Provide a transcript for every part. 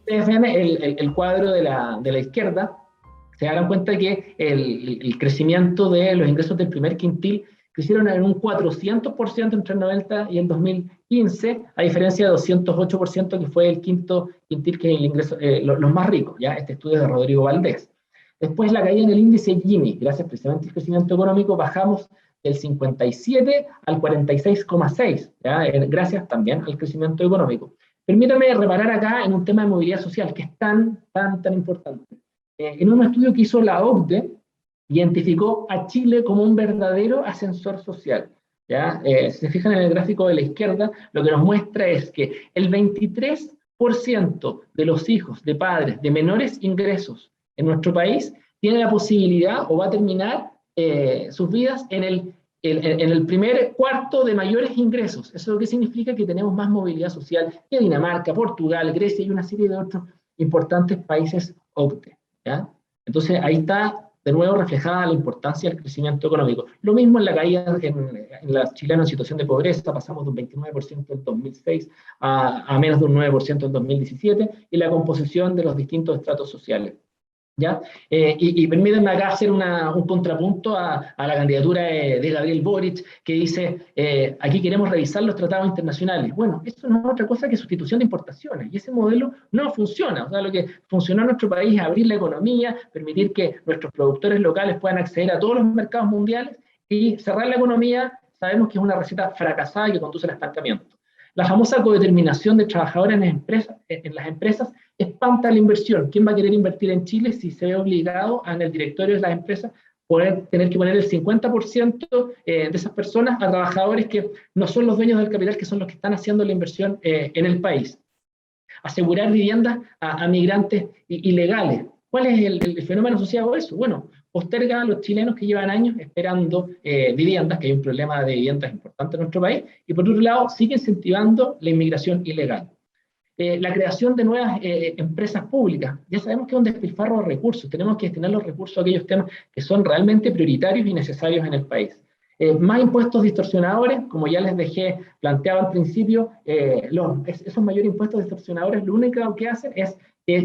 ustedes ven el cuadro de la izquierda, se darán cuenta que el crecimiento de los ingresos del primer quintil crecieron en un 400% entre el 90 y el 2015, a diferencia de 208% que fue el quinto quintil, que es el ingreso, los más ricos, ¿ya? Este estudio es de Rodrigo Valdés. Después la caída en el índice Gini, gracias precisamente al crecimiento económico, bajamos del 57 al 46,6, gracias también al crecimiento económico. Permítame reparar acá en un tema de movilidad social que es tan importante. En un estudio que hizo la OCDE, identificó a Chile como un verdadero ascensor social. ¿Ya? Si se fijan en el gráfico de la izquierda, lo que nos muestra es que el 23% de los hijos de padres de menores ingresos en nuestro país tiene la posibilidad o va a terminar sus vidas en el primer cuarto de mayores ingresos. Eso es lo que significa que tenemos más movilidad social que Dinamarca, Portugal, Grecia y una serie de otros importantes países OCDE. ¿Ya? Entonces ahí está de nuevo reflejada la importancia del crecimiento económico. Lo mismo en la caída en los chilenos en situación de pobreza, pasamos de un 29% en 2006 a menos de un 9% en 2017, y la composición de los distintos estratos sociales. ¿Ya? Y permítanme acá hacer un contrapunto a la candidatura de Gabriel Boric, que dice, aquí queremos revisar los tratados internacionales. Bueno, eso no es otra cosa que sustitución de importaciones, y ese modelo no funciona. O sea, lo que funcionó en nuestro país es abrir la economía, permitir que nuestros productores locales puedan acceder a todos los mercados mundiales, y cerrar la economía sabemos que es una receta fracasada y que conduce al estancamiento. La famosa codeterminación de trabajadores en las empresas espanta la inversión. ¿Quién va a querer invertir en Chile si se ve obligado en el directorio de las empresas poder tener que poner el 50% de esas personas a trabajadores que no son los dueños del capital, que son los que están haciendo la inversión en el país? Asegurar viviendas a migrantes ilegales. ¿Cuál es el fenómeno asociado a eso? Bueno, posterga a los chilenos que llevan años esperando viviendas, que hay un problema de viviendas importante en nuestro país, y por otro lado sigue incentivando la inmigración ilegal. La creación de nuevas empresas públicas. Ya sabemos que es un despilfarro de recursos, tenemos que destinar los recursos a aquellos temas que son realmente prioritarios y necesarios en el país. Más impuestos distorsionadores, como ya les dejé planteado al principio, esos mayores impuestos distorsionadores lo único que hacen es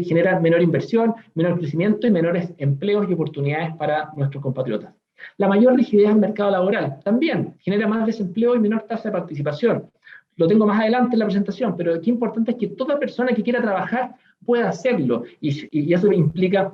generar menor inversión, menor crecimiento y menores empleos y oportunidades para nuestros compatriotas. La mayor rigidez del mercado laboral también genera más desempleo y menor tasa de participación. Lo tengo más adelante en la presentación, pero aquí importante es que toda persona que quiera trabajar pueda hacerlo, y eso implica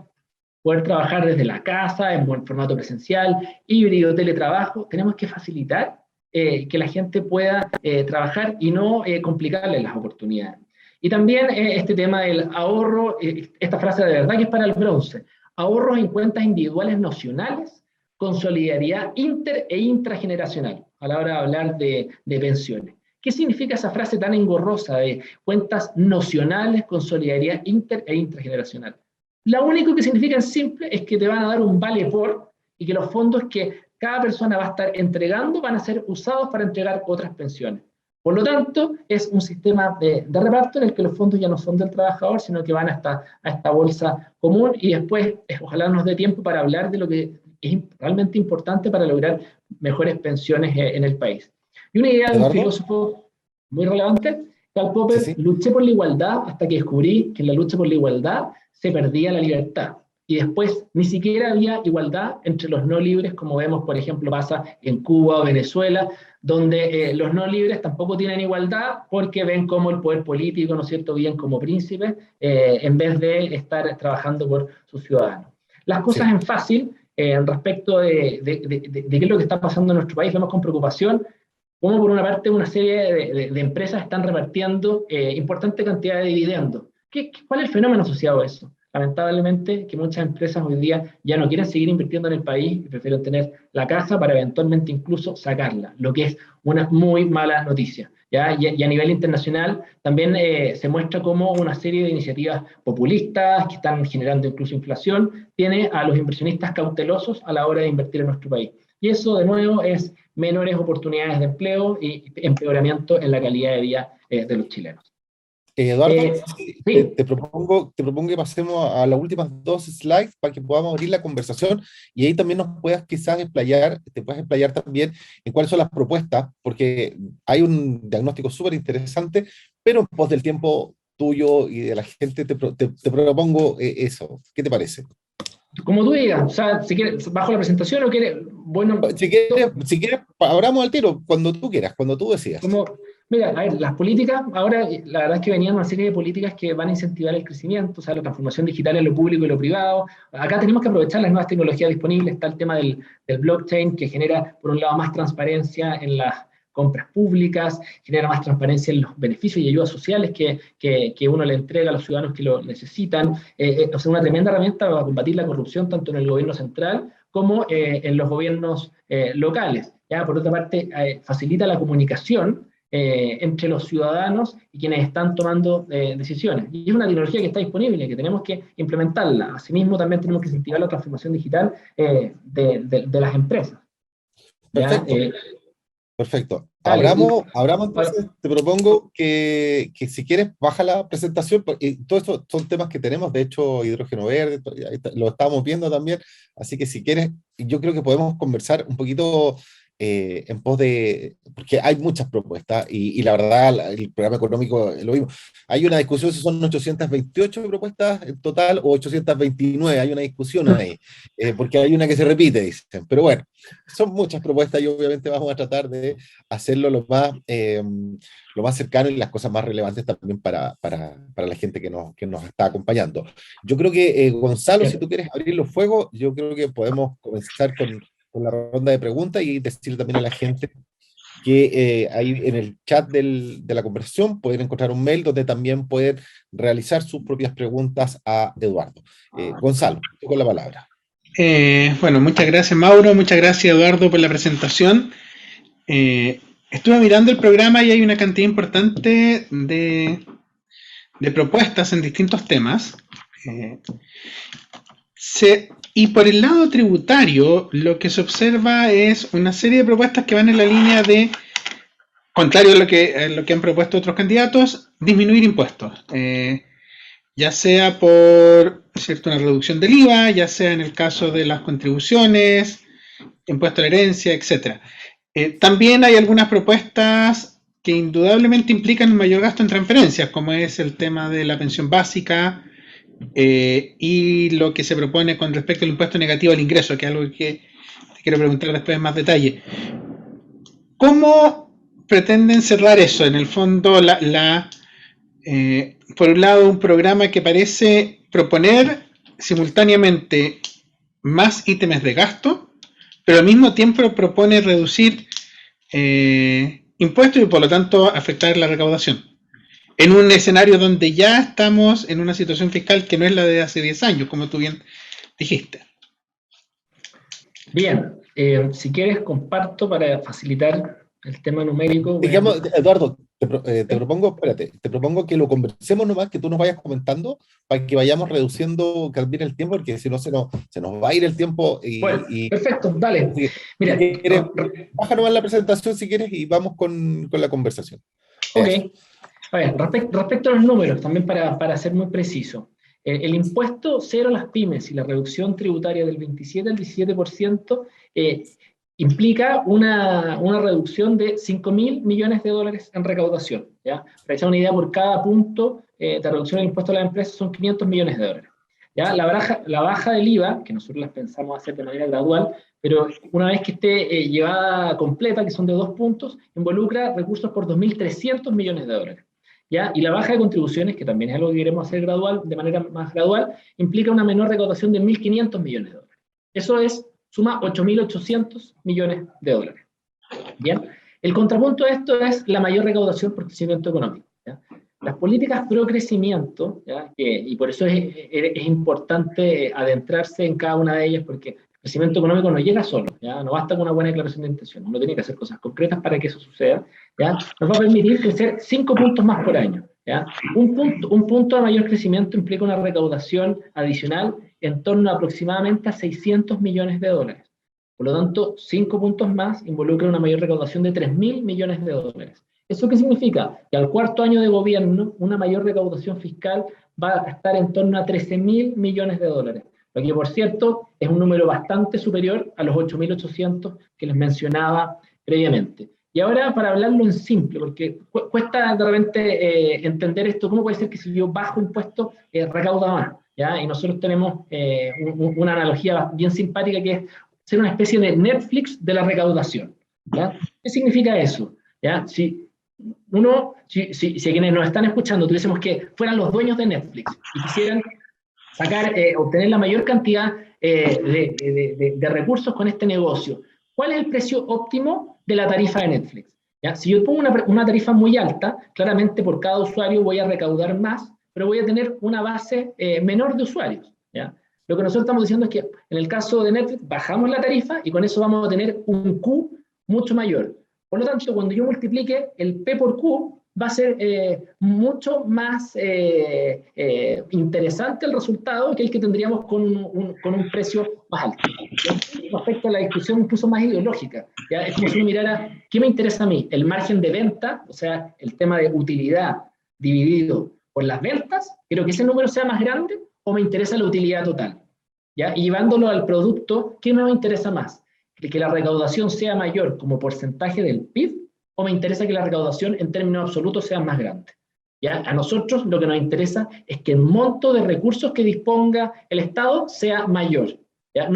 poder trabajar desde la casa, en buen formato presencial, híbrido, teletrabajo. Tenemos que facilitar que la gente pueda trabajar y no complicarle las oportunidades. Y también este tema del ahorro, esta frase de verdad que es para el bronce: ahorros en cuentas individuales nocionales con solidaridad inter e intrageneracional, a la hora de hablar de pensiones. ¿Qué significa esa frase tan engorrosa de cuentas nocionales con solidaridad inter e intrageneracional? Lo único que significa en simple es que te van a dar un vale por, y que los fondos que cada persona va a estar entregando van a ser usados para entregar otras pensiones. Por lo tanto, es un sistema de reparto en el que los fondos ya no son del trabajador, sino que van a esta bolsa común, y después ojalá nos dé tiempo para hablar de lo que es realmente importante para lograr mejores pensiones en el país. Y una idea de un Eduardo, filósofo muy relevante, Karl sí, Popper: sí. luché por la igualdad hasta que descubrí que en la lucha por la igualdad se perdía la libertad. Y después ni siquiera había igualdad entre los no libres, como vemos, por ejemplo, pasa en Cuba o Venezuela, donde los no libres tampoco tienen igualdad porque ven como el poder político, ¿no es cierto?, bien como príncipes, en vez de estar trabajando por sus ciudadanos. Las cosas Sí. en fácil, respecto de qué es lo que está pasando en nuestro país, vemos con preocupación cómo por una parte una serie de empresas están repartiendo importante cantidad de dividendos. ¿Cuál es el fenómeno asociado a eso? Lamentablemente que muchas empresas hoy día ya no quieren seguir invirtiendo en el país y prefieren tener la caja para eventualmente incluso sacarla, lo que es una muy mala noticia. ¿Ya? Y a nivel internacional también se muestra cómo una serie de iniciativas populistas que están generando incluso inflación tiene a los inversionistas cautelosos a la hora de invertir en nuestro país. Y eso de nuevo es menores oportunidades de empleo y empeoramiento en la calidad de vida de los chilenos. Eduardo, Eh, sí, sí, te propongo que pasemos a las últimas dos slides para que podamos abrir la conversación, y ahí también nos puedas quizás explayar, te puedas explayar también en cuáles son las propuestas, porque hay un diagnóstico súper interesante, pero en pos del tiempo tuyo y de la gente, te propongo eso. ¿Qué te parece? Como tú digas, o sea, si quieres, bajo la presentación o quieres, bueno, Si quieres, abramos al tiro, cuando tú quieras, cuando tú decidas. como, mira, a ver, las políticas, ahora la verdad es que venían una serie de políticas que van a incentivar el crecimiento, o sea, la transformación digital en lo público y lo privado. Acá tenemos que aprovechar las nuevas tecnologías disponibles, está el tema del blockchain, que genera, por un lado, más transparencia en las compras públicas, genera más transparencia en los beneficios y ayudas sociales que uno le entrega a los ciudadanos que lo necesitan. O sea, una tremenda herramienta para combatir la corrupción tanto en el gobierno central como en los gobiernos locales. ¿Ya? Por otra parte, facilita la comunicación entre los ciudadanos y quienes están tomando decisiones. Y es una tecnología que está disponible, que tenemos que implementarla. Asimismo, también tenemos que incentivar la transformación digital de las empresas. ¿Ya? Perfecto. Perfecto. Dale, Abramos entonces, te propongo que si quieres, baja la presentación, porque todo esto son temas que tenemos, de hecho, hidrógeno verde, lo estábamos viendo también, así que si quieres, yo creo que podemos conversar un poquito en pos de, porque hay muchas propuestas y la verdad, el programa económico lo vimos. Hay una discusión si son 828 propuestas en total o 829, hay una discusión ahí, porque hay una que se repite, dicen, pero bueno, son muchas propuestas y obviamente vamos a tratar de hacerlo lo más cercano y las cosas más relevantes también para la gente que nos está acompañando. Yo creo que, Gonzalo, si tú quieres abrir los fuegos, yo creo que podemos comenzar con la ronda de preguntas y decirle también a la gente que ahí en el chat de la conversación pueden encontrar un mail donde también pueden realizar sus propias preguntas a Eduardo. Gonzalo, con la palabra. Bueno, muchas gracias Mauro, muchas gracias Eduardo por la presentación. Estuve mirando el programa y hay una cantidad importante de propuestas en distintos temas. Y por el lado tributario, lo que se observa es una serie de propuestas que van en la línea de, contrario a lo que han propuesto otros candidatos, disminuir impuestos. Ya sea por una reducción del IVA, ya sea en el caso de las contribuciones, impuesto a la herencia, etc. También hay algunas propuestas que indudablemente implican un mayor gasto en transferencias, como es el tema de la pensión básica y lo que se propone con respecto al impuesto negativo al ingreso, que es algo que te quiero preguntar después en más detalle. ¿Cómo pretenden cerrar eso? En el fondo, por un lado, un programa que parece proponer simultáneamente más ítems de gasto, pero al mismo tiempo propone reducir impuestos y por lo tanto afectar la recaudación. En un escenario donde ya estamos en una situación fiscal que no es la de hace 10 años, como tú bien dijiste. Bien, si quieres comparto para facilitar el tema numérico. Digamos, Eduardo, te propongo que lo conversemos nomás, que tú nos vayas comentando para que vayamos reduciendo también el tiempo, porque si no se nos va a ir el tiempo. Bueno, perfecto, dale. Mira, baja nomás la presentación si quieres y vamos con la conversación. Ok. A ver, respecto a los números, también para ser muy preciso, el impuesto cero a las pymes y la reducción tributaria del 27 al 17% implica una reducción de 5.000 millones de dólares en recaudación. ¿Ya? Para echar una idea, por cada punto de reducción del impuesto a las empresas son 500 millones de dólares. ¿Ya? La baja del IVA, que nosotros las pensamos hacer de manera gradual, pero una vez que esté llevada completa, que son de 2 puntos, involucra recursos por 2.300 millones de dólares. ¿Ya? Y la baja de contribuciones, que también es algo que queremos hacer gradual, de manera más gradual, implica una menor recaudación de 1.500 millones de dólares. Eso suma 8.800 millones de dólares. Bien, el contrapunto de esto es la mayor recaudación por crecimiento económico. ¿Ya? Las políticas pro crecimiento, ¿ya? Y por eso es importante adentrarse en cada una de ellas, porque el crecimiento económico no llega solo, ¿ya? No basta con una buena declaración de intención, uno tiene que hacer cosas concretas para que eso suceda, ¿ya? Nos va a permitir crecer 5 puntos más por año, ¿ya? Un punto de mayor crecimiento implica una recaudación adicional en torno a aproximadamente a 600 millones de dólares. Por lo tanto, 5 puntos más involucran una mayor recaudación de 3.000 millones de dólares. ¿Eso qué significa? Que al cuarto año de gobierno, una mayor recaudación fiscal va a estar en torno a 13.000 millones de dólares. Lo que, por cierto, es un número bastante superior a los 8.800 que les mencionaba previamente. Y ahora para hablarlo en simple, porque cuesta de repente entender esto, ¿cómo puede ser que si yo bajo impuestos recauda más? ¿Ya? Y nosotros tenemos una analogía bien simpática que es ser una especie de Netflix de la recaudación. ¿Ya? ¿Qué significa eso? ¿Ya? Si quienes nos están escuchando tuviésemos que fueran los dueños de Netflix y quisieran obtener la mayor cantidad de recursos con este negocio, ¿cuál es el precio óptimo de la tarifa de Netflix? ¿Ya? Si yo pongo una tarifa muy alta, claramente por cada usuario voy a recaudar más, pero voy a tener una base menor de usuarios. ¿Ya? Lo que nosotros estamos diciendo es que en el caso de Netflix bajamos la tarifa y con eso vamos a tener un Q mucho mayor. Por lo tanto, cuando yo multiplique el P por Q, va a ser mucho más interesante el resultado que el que tendríamos con un precio más alto. Respecto a la discusión incluso más ideológica, ¿ya? Es como si uno mirara, ¿qué me interesa a mí? ¿El margen de venta? O sea, el tema de utilidad dividido por las ventas, quiero que ese número sea más grande, o me interesa la utilidad total. ¿Ya? Y llevándolo al producto, ¿qué me interesa más? ¿Que la recaudación sea mayor como porcentaje del PIB, o me interesa que la recaudación en términos absolutos sea más grande? ¿Ya? A nosotros lo que nos interesa es que el monto de recursos que disponga el Estado sea mayor. ¿Ya?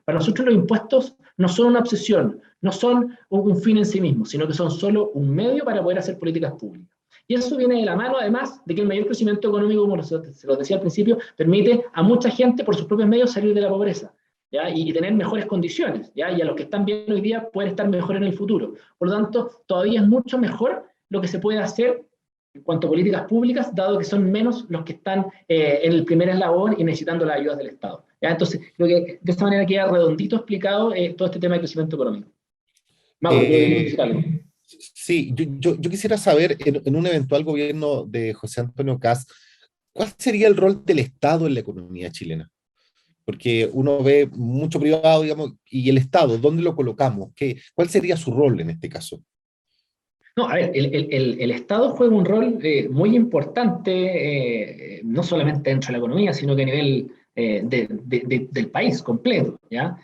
Para nosotros los impuestos no son una obsesión, no son un fin en sí mismo, sino que son solo un medio para poder hacer políticas públicas. Y eso viene de la mano, además, de que el mayor crecimiento económico, como se lo decía al principio, permite a mucha gente, por sus propios medios, salir de la pobreza, ¿ya? Y tener mejores condiciones, ¿ya? Y a los que están bien hoy día pueden estar mejor en el futuro. Por lo tanto, todavía es mucho mejor lo que se puede hacer en cuanto a políticas públicas, dado que son menos los que están en el primer eslabón y necesitando las ayudas del Estado. ¿Ya? Entonces, creo que de esta manera queda redondito explicado todo este tema de crecimiento económico. Mauro, ¿quieres decir algo? Sí, yo quisiera saber, en un eventual gobierno de José Antonio Kast, ¿cuál sería el rol del Estado en la economía chilena? Porque uno ve mucho privado, digamos, y el Estado, ¿dónde lo colocamos? ¿Cuál sería su rol en este caso? No, a ver, el Estado juega un rol muy importante, no solamente dentro de la economía, sino que a nivel del país completo, ¿ya?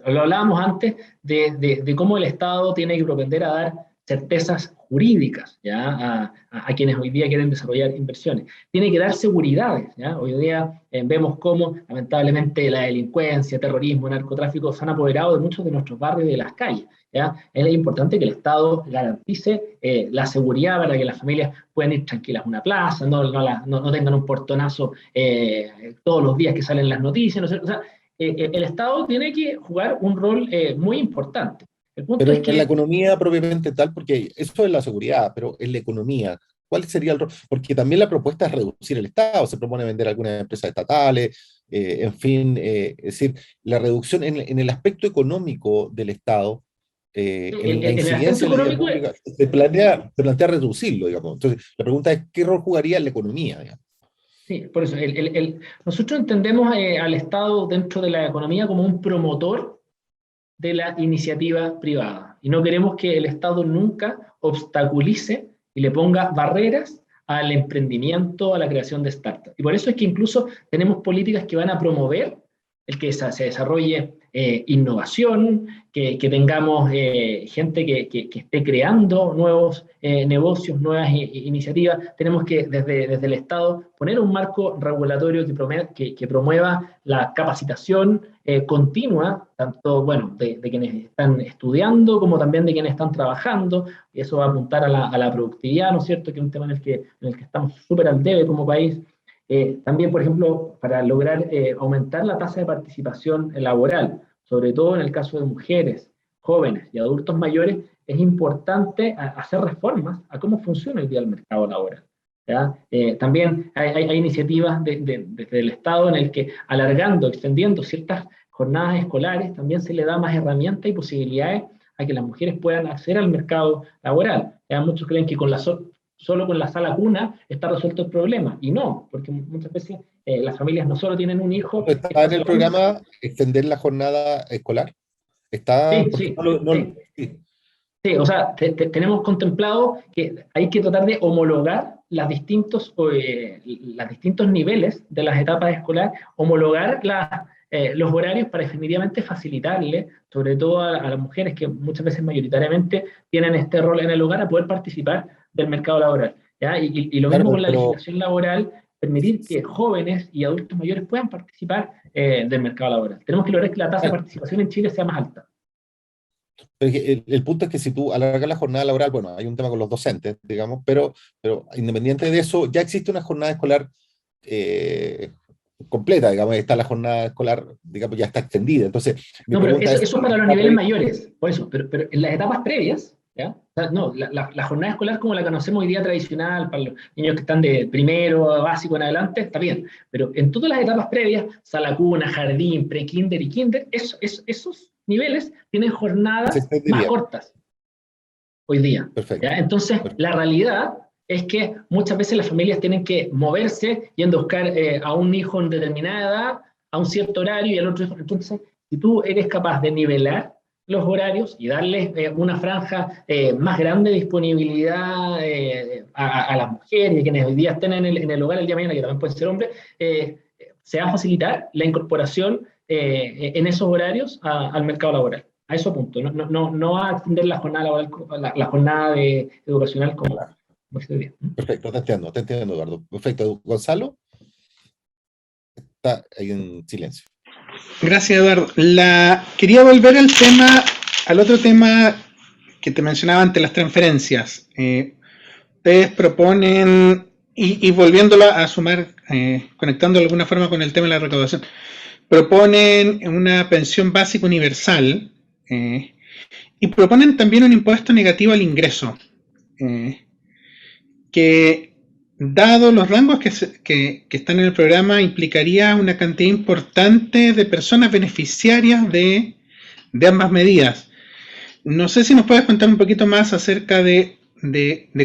Lo hablábamos antes de cómo el Estado tiene que propender a dar certezas jurídicas, ¿ya? A quienes hoy día quieren desarrollar inversiones. Tiene que dar seguridades, ¿ya? Hoy día vemos cómo, lamentablemente, la delincuencia, terrorismo, narcotráfico se han apoderado de muchos de nuestros barrios y de las calles, ¿ya? Es importante que el Estado garantice la seguridad para que las familias puedan ir tranquilas a una plaza, no tengan un portonazo todos los días que salen las noticias, ¿no sé? O sea, el Estado tiene que jugar un rol muy importante. El punto Pero es en la que economía propiamente tal, porque eso es la seguridad, pero en la economía, ¿cuál sería el rol? Porque también la propuesta es reducir el Estado, se propone vender algunas empresas estatales, en fin, es decir, la reducción en el aspecto económico del Estado, en la en el aspecto incidencia de la vida económico, pública, se plantea reducirlo, digamos. Entonces, la pregunta es, ¿qué rol jugaría en la economía, digamos? sí, por eso, nosotros entendemos al Estado dentro de la economía como un promotor de la iniciativa privada. Y no queremos que el Estado nunca obstaculice y le ponga barreras al emprendimiento, a la creación de startups. Y por eso es que incluso tenemos políticas que van a promover el que se desarrolle innovación, que tengamos gente que esté creando nuevos negocios, nuevas iniciativas. Tenemos que desde el Estado poner un marco regulatorio que promueva la capacitación continua, tanto bueno, de quienes están estudiando como también de quienes están trabajando, y eso va a apuntar a la productividad, ¿no es cierto?, que es un tema en el que estamos súper al debe como país. También, por ejemplo, para lograr aumentar la tasa de participación laboral, sobre todo en el caso de mujeres, jóvenes y adultos mayores, es importante hacer reformas a cómo funciona el día del mercado laboral. ¿Ya? También hay iniciativas desde el Estado en el que alargando, extendiendo ciertas jornadas escolares, también se le da más herramientas y posibilidades a que las mujeres puedan acceder al mercado laboral. ¿Ya? Muchos creen que solo con la sala cuna está resuelto el problema, y no, porque muchas veces las familias no solo tienen un hijo. ¿Está en el programa extender la jornada escolar? Está, Sí, porque sí, sí. sí. Sí, o sea, tenemos contemplado que hay que tratar de homologar los distintos niveles de las etapas escolares, homologar los horarios para definitivamente facilitarle, sobre todo a las mujeres que muchas veces mayoritariamente tienen este rol en el hogar, a poder participar del mercado laboral. ¿Ya? Y lo mismo Claro, con la pero legislación laboral, permitir que jóvenes y adultos mayores puedan participar del mercado laboral. Tenemos que lograr que la tasa de participación en Chile sea más alta. Pero es que el punto es que si tú alargas la jornada laboral, bueno, hay un tema con los docentes, digamos, pero independiente de eso, ya existe una jornada escolar eh, completa, digamos, está la jornada escolar, digamos, ya está extendida. Entonces, mi No, pero pregunta eso es, es para los niveles mayores, por eso, pero en las etapas previas, ¿ya? O sea, no, la jornada escolar como la conocemos hoy día tradicional, para los niños que están de primero, básico en adelante, está bien, pero en todas las etapas previas, sala cuna, jardín, pre-kinder y kinder, esos niveles tienen se jornadas más extendería. cortas hoy día, Perfecto, ¿ya? Entonces, perfecto. la realidad es que muchas veces las familias tienen que moverse yendo a buscar a un hijo en determinada edad, a un cierto horario y al otro hijo. Entonces, si tú eres capaz de nivelar los horarios y darles una franja más grande de disponibilidad a las mujeres y a quienes hoy día estén en el hogar el día de mañana, que también pueden ser hombres, se va a facilitar la incorporación en esos horarios al mercado laboral. A eso apunto, no a extender la jornada laboral, la jornada educacional como se ve. Perfecto, te entiendo, Eduardo. Perfecto. Gonzalo está ahí en silencio. Gracias, Eduardo. Quería volver al otro tema que te mencionaba ante las transferencias. Ustedes proponen, y volviéndolo a sumar, conectando de alguna forma con el tema de la recaudación, proponen una pensión básica universal y proponen también un impuesto negativo al ingreso, que dado los rangos que están en el programa, implicaría una cantidad importante de personas beneficiarias de ambas medidas. No sé si nos puedes contar un poquito más acerca de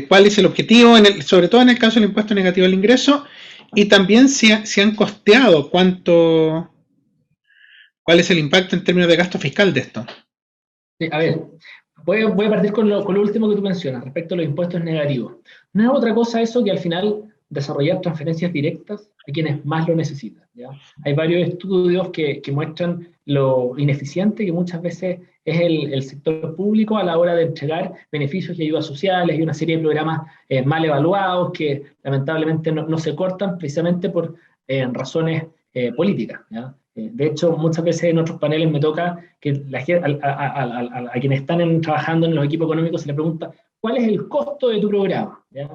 cuál es el objetivo, sobre todo en el caso del impuesto negativo al ingreso, y también si han costeado cuál es el impacto en términos de gasto fiscal de esto. Sí, a ver, voy a partir con lo último que tú mencionas, respecto a los impuestos negativos. No es otra cosa eso que al final desarrollar transferencias directas a quienes más lo necesitan, ¿ya? Hay varios estudios que muestran lo ineficiente que muchas veces es el sector público a la hora de entregar beneficios y ayudas sociales y una serie de programas mal evaluados que lamentablemente no se cortan precisamente por razones políticas, ¿ya? De hecho, muchas veces en otros paneles me toca que a quienes están trabajando en los equipos económicos se les pregunta ¿cuál es el costo de tu programa? ¿Ya?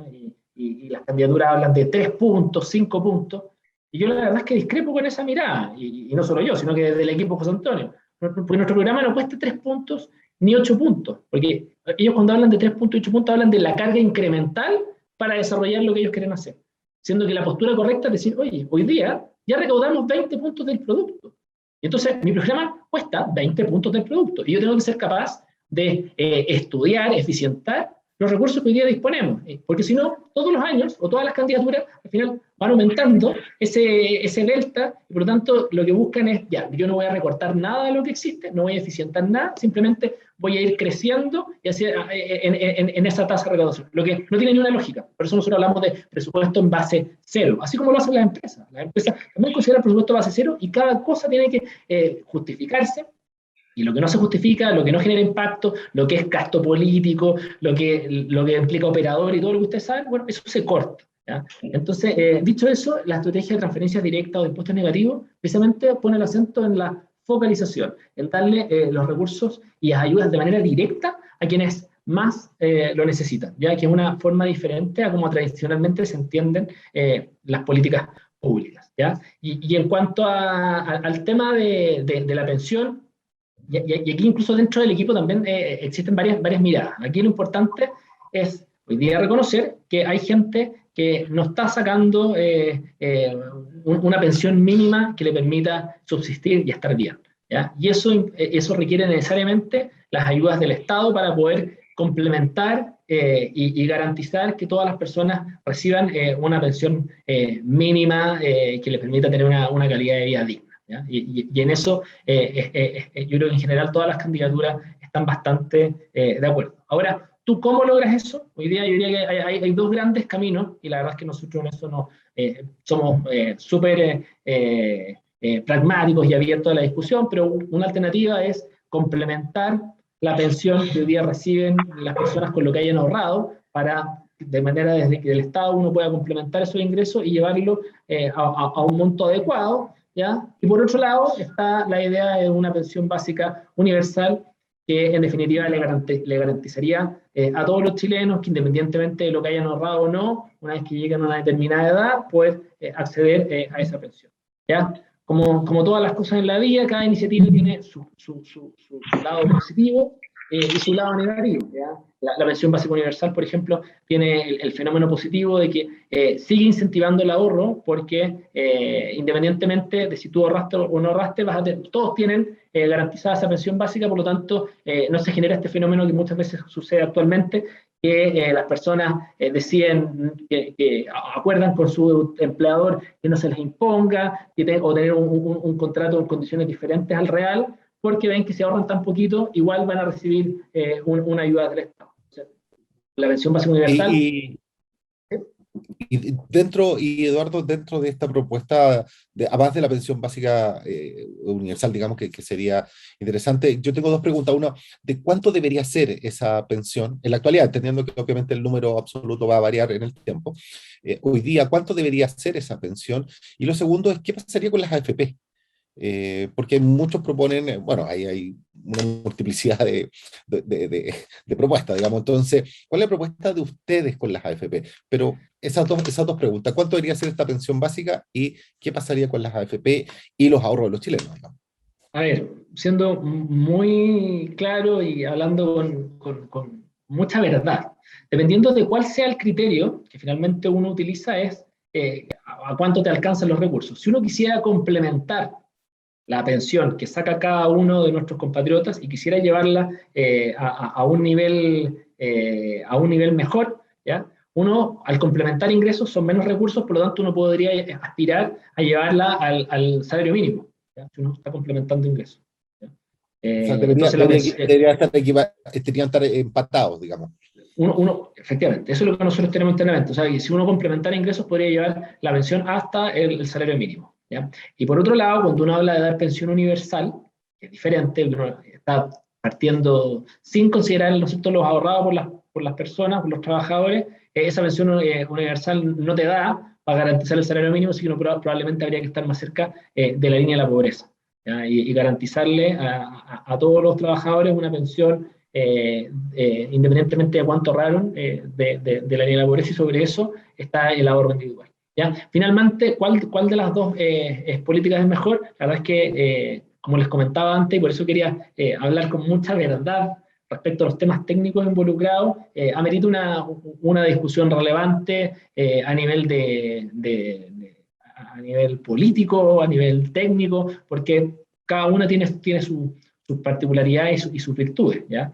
Y las candidaturas hablan de 3 puntos, 5 puntos, y yo la verdad es que discrepo con esa mirada, y no solo yo, sino que desde el equipo José Antonio, porque nuestro programa no cuesta 3 puntos ni 8 puntos, porque ellos cuando hablan de 3 puntos y 8 puntos hablan de la carga incremental para desarrollar lo que ellos quieren hacer, siendo que la postura correcta es decir, oye, hoy día ya recaudamos 20 puntos del producto. Y entonces mi programa cuesta 20 puntos del producto. Y yo tengo que ser capaz de estudiar, eficientar los recursos que hoy día disponemos. Porque si no, todos los años o todas las candidaturas al final van aumentando ese delta y por lo tanto lo que buscan es, ya, yo no voy a recortar nada de lo que existe, no voy a eficientar nada, simplemente voy a ir creciendo y en esa tasa de recaudación. Lo que no tiene ni una lógica. Por eso nosotros hablamos de presupuesto en base cero, así como lo hacen las empresas. Las empresas también consideran presupuesto base cero y cada cosa tiene que justificarse. Y lo que no se justifica, lo que no genera impacto, lo que es gasto político, lo que implica operador y todo lo que ustedes saben, bueno, eso se corta, ¿ya? Entonces, dicho eso, la estrategia de transferencias directas o de impuestos negativos precisamente pone el acento en la focalización, en darle los recursos y las ayudas de manera directa a quienes más lo necesitan, ya que es una forma diferente a como tradicionalmente se entienden las políticas públicas, ¿ya? Y en cuanto al tema de la pensión, y aquí incluso dentro del equipo también existen varias miradas. Aquí lo importante es hoy día reconocer que hay gente que no está sacando una pensión mínima que le permita subsistir y estar bien, ¿ya? Y eso requiere necesariamente las ayudas del Estado para poder complementar y garantizar que todas las personas reciban una pensión mínima que les permita tener una calidad de vida digna. Y en eso yo creo que en general todas las candidaturas están bastante de acuerdo. Ahora, ¿tú cómo logras eso? Hoy día yo diría que hay dos grandes caminos y la verdad es que nosotros en eso somos súper pragmáticos y abiertos a la discusión, pero una alternativa es complementar la pensión que hoy día reciben las personas con lo que hayan ahorrado, para, de manera desde que el Estado uno pueda complementar esos ingresos y llevarlo a un monto adecuado, ¿ya? Y por otro lado está la idea de una pensión básica universal, que en definitiva le garantizaría a todos los chilenos, que independientemente de lo que hayan ahorrado o no, una vez que lleguen a una determinada edad, poder acceder a esa pensión, ¿ya? Como todas las cosas en la vida, cada iniciativa tiene su lado positivo y su lado negativo, ¿ya? La pensión básica universal, por ejemplo, tiene el fenómeno positivo de que sigue incentivando el ahorro, porque independientemente de si tú ahorraste o no ahorraste, todos tienen garantizada esa pensión básica. Por lo tanto, no se genera este fenómeno que muchas veces sucede actualmente, que las personas deciden, que acuerdan con su empleador que no se les imponga, o tener un contrato en condiciones diferentes al real, porque ven que si ahorran tan poquito, igual van a recibir una ayuda del Estado. O sea, la pensión básica universal. Y Eduardo, dentro de esta propuesta, además de la pensión básica universal, digamos que sería interesante, yo tengo dos preguntas. Una, ¿de cuánto debería ser esa pensión en la actualidad? Entendiendo que obviamente el número absoluto va a variar en el tiempo. Hoy día, ¿cuánto debería ser esa pensión? Y lo segundo es, ¿qué pasaría con las AFP? Porque muchos proponen, bueno, hay una multiplicidad de propuestas, digamos. Entonces, ¿cuál es la propuesta de ustedes con las AFP? Pero esas dos preguntas: ¿cuánto debería ser esta pensión básica y qué pasaría con las AFP y los ahorros de los chilenos, digamos? A ver, siendo muy claro y hablando con mucha verdad, dependiendo de cuál sea el criterio que finalmente uno utiliza, es a cuánto te alcanzan los recursos. Si uno quisiera complementar la pensión que saca cada uno de nuestros compatriotas y quisiera llevarla a un nivel mejor, ¿ya? Uno, al complementar ingresos, son menos recursos, por lo tanto uno podría aspirar a llevarla al salario mínimo, ¿ya? Si uno está complementando ingresos, ¿ya? O sea, deberían estar empatados, digamos. Efectivamente, eso es lo que nosotros tenemos internamente. O sea, que si uno complementara ingresos, podría llevar la pensión hasta el salario mínimo, ¿ya? Y por otro lado, cuando uno habla de dar pensión universal, que es diferente, uno está partiendo sin considerar, ¿no es cierto?, los ahorrados por las personas, por los trabajadores. Esa pensión universal no te da para garantizar el salario mínimo, sino que probablemente habría que estar más cerca de la línea de la pobreza, ¿ya? Y garantizarle a todos los trabajadores una pensión independientemente de cuánto ahorraron de la línea de la pobreza, y sobre eso está el ahorro individual, ¿ya? Finalmente, ¿cuál de las dos políticas es mejor? La verdad es que, como les comentaba antes, y por eso quería hablar con mucha verdad respecto a los temas técnicos involucrados, amerita una discusión relevante a a nivel político, a nivel técnico, porque cada una tiene sus particularidades y sus virtudes, ¿ya?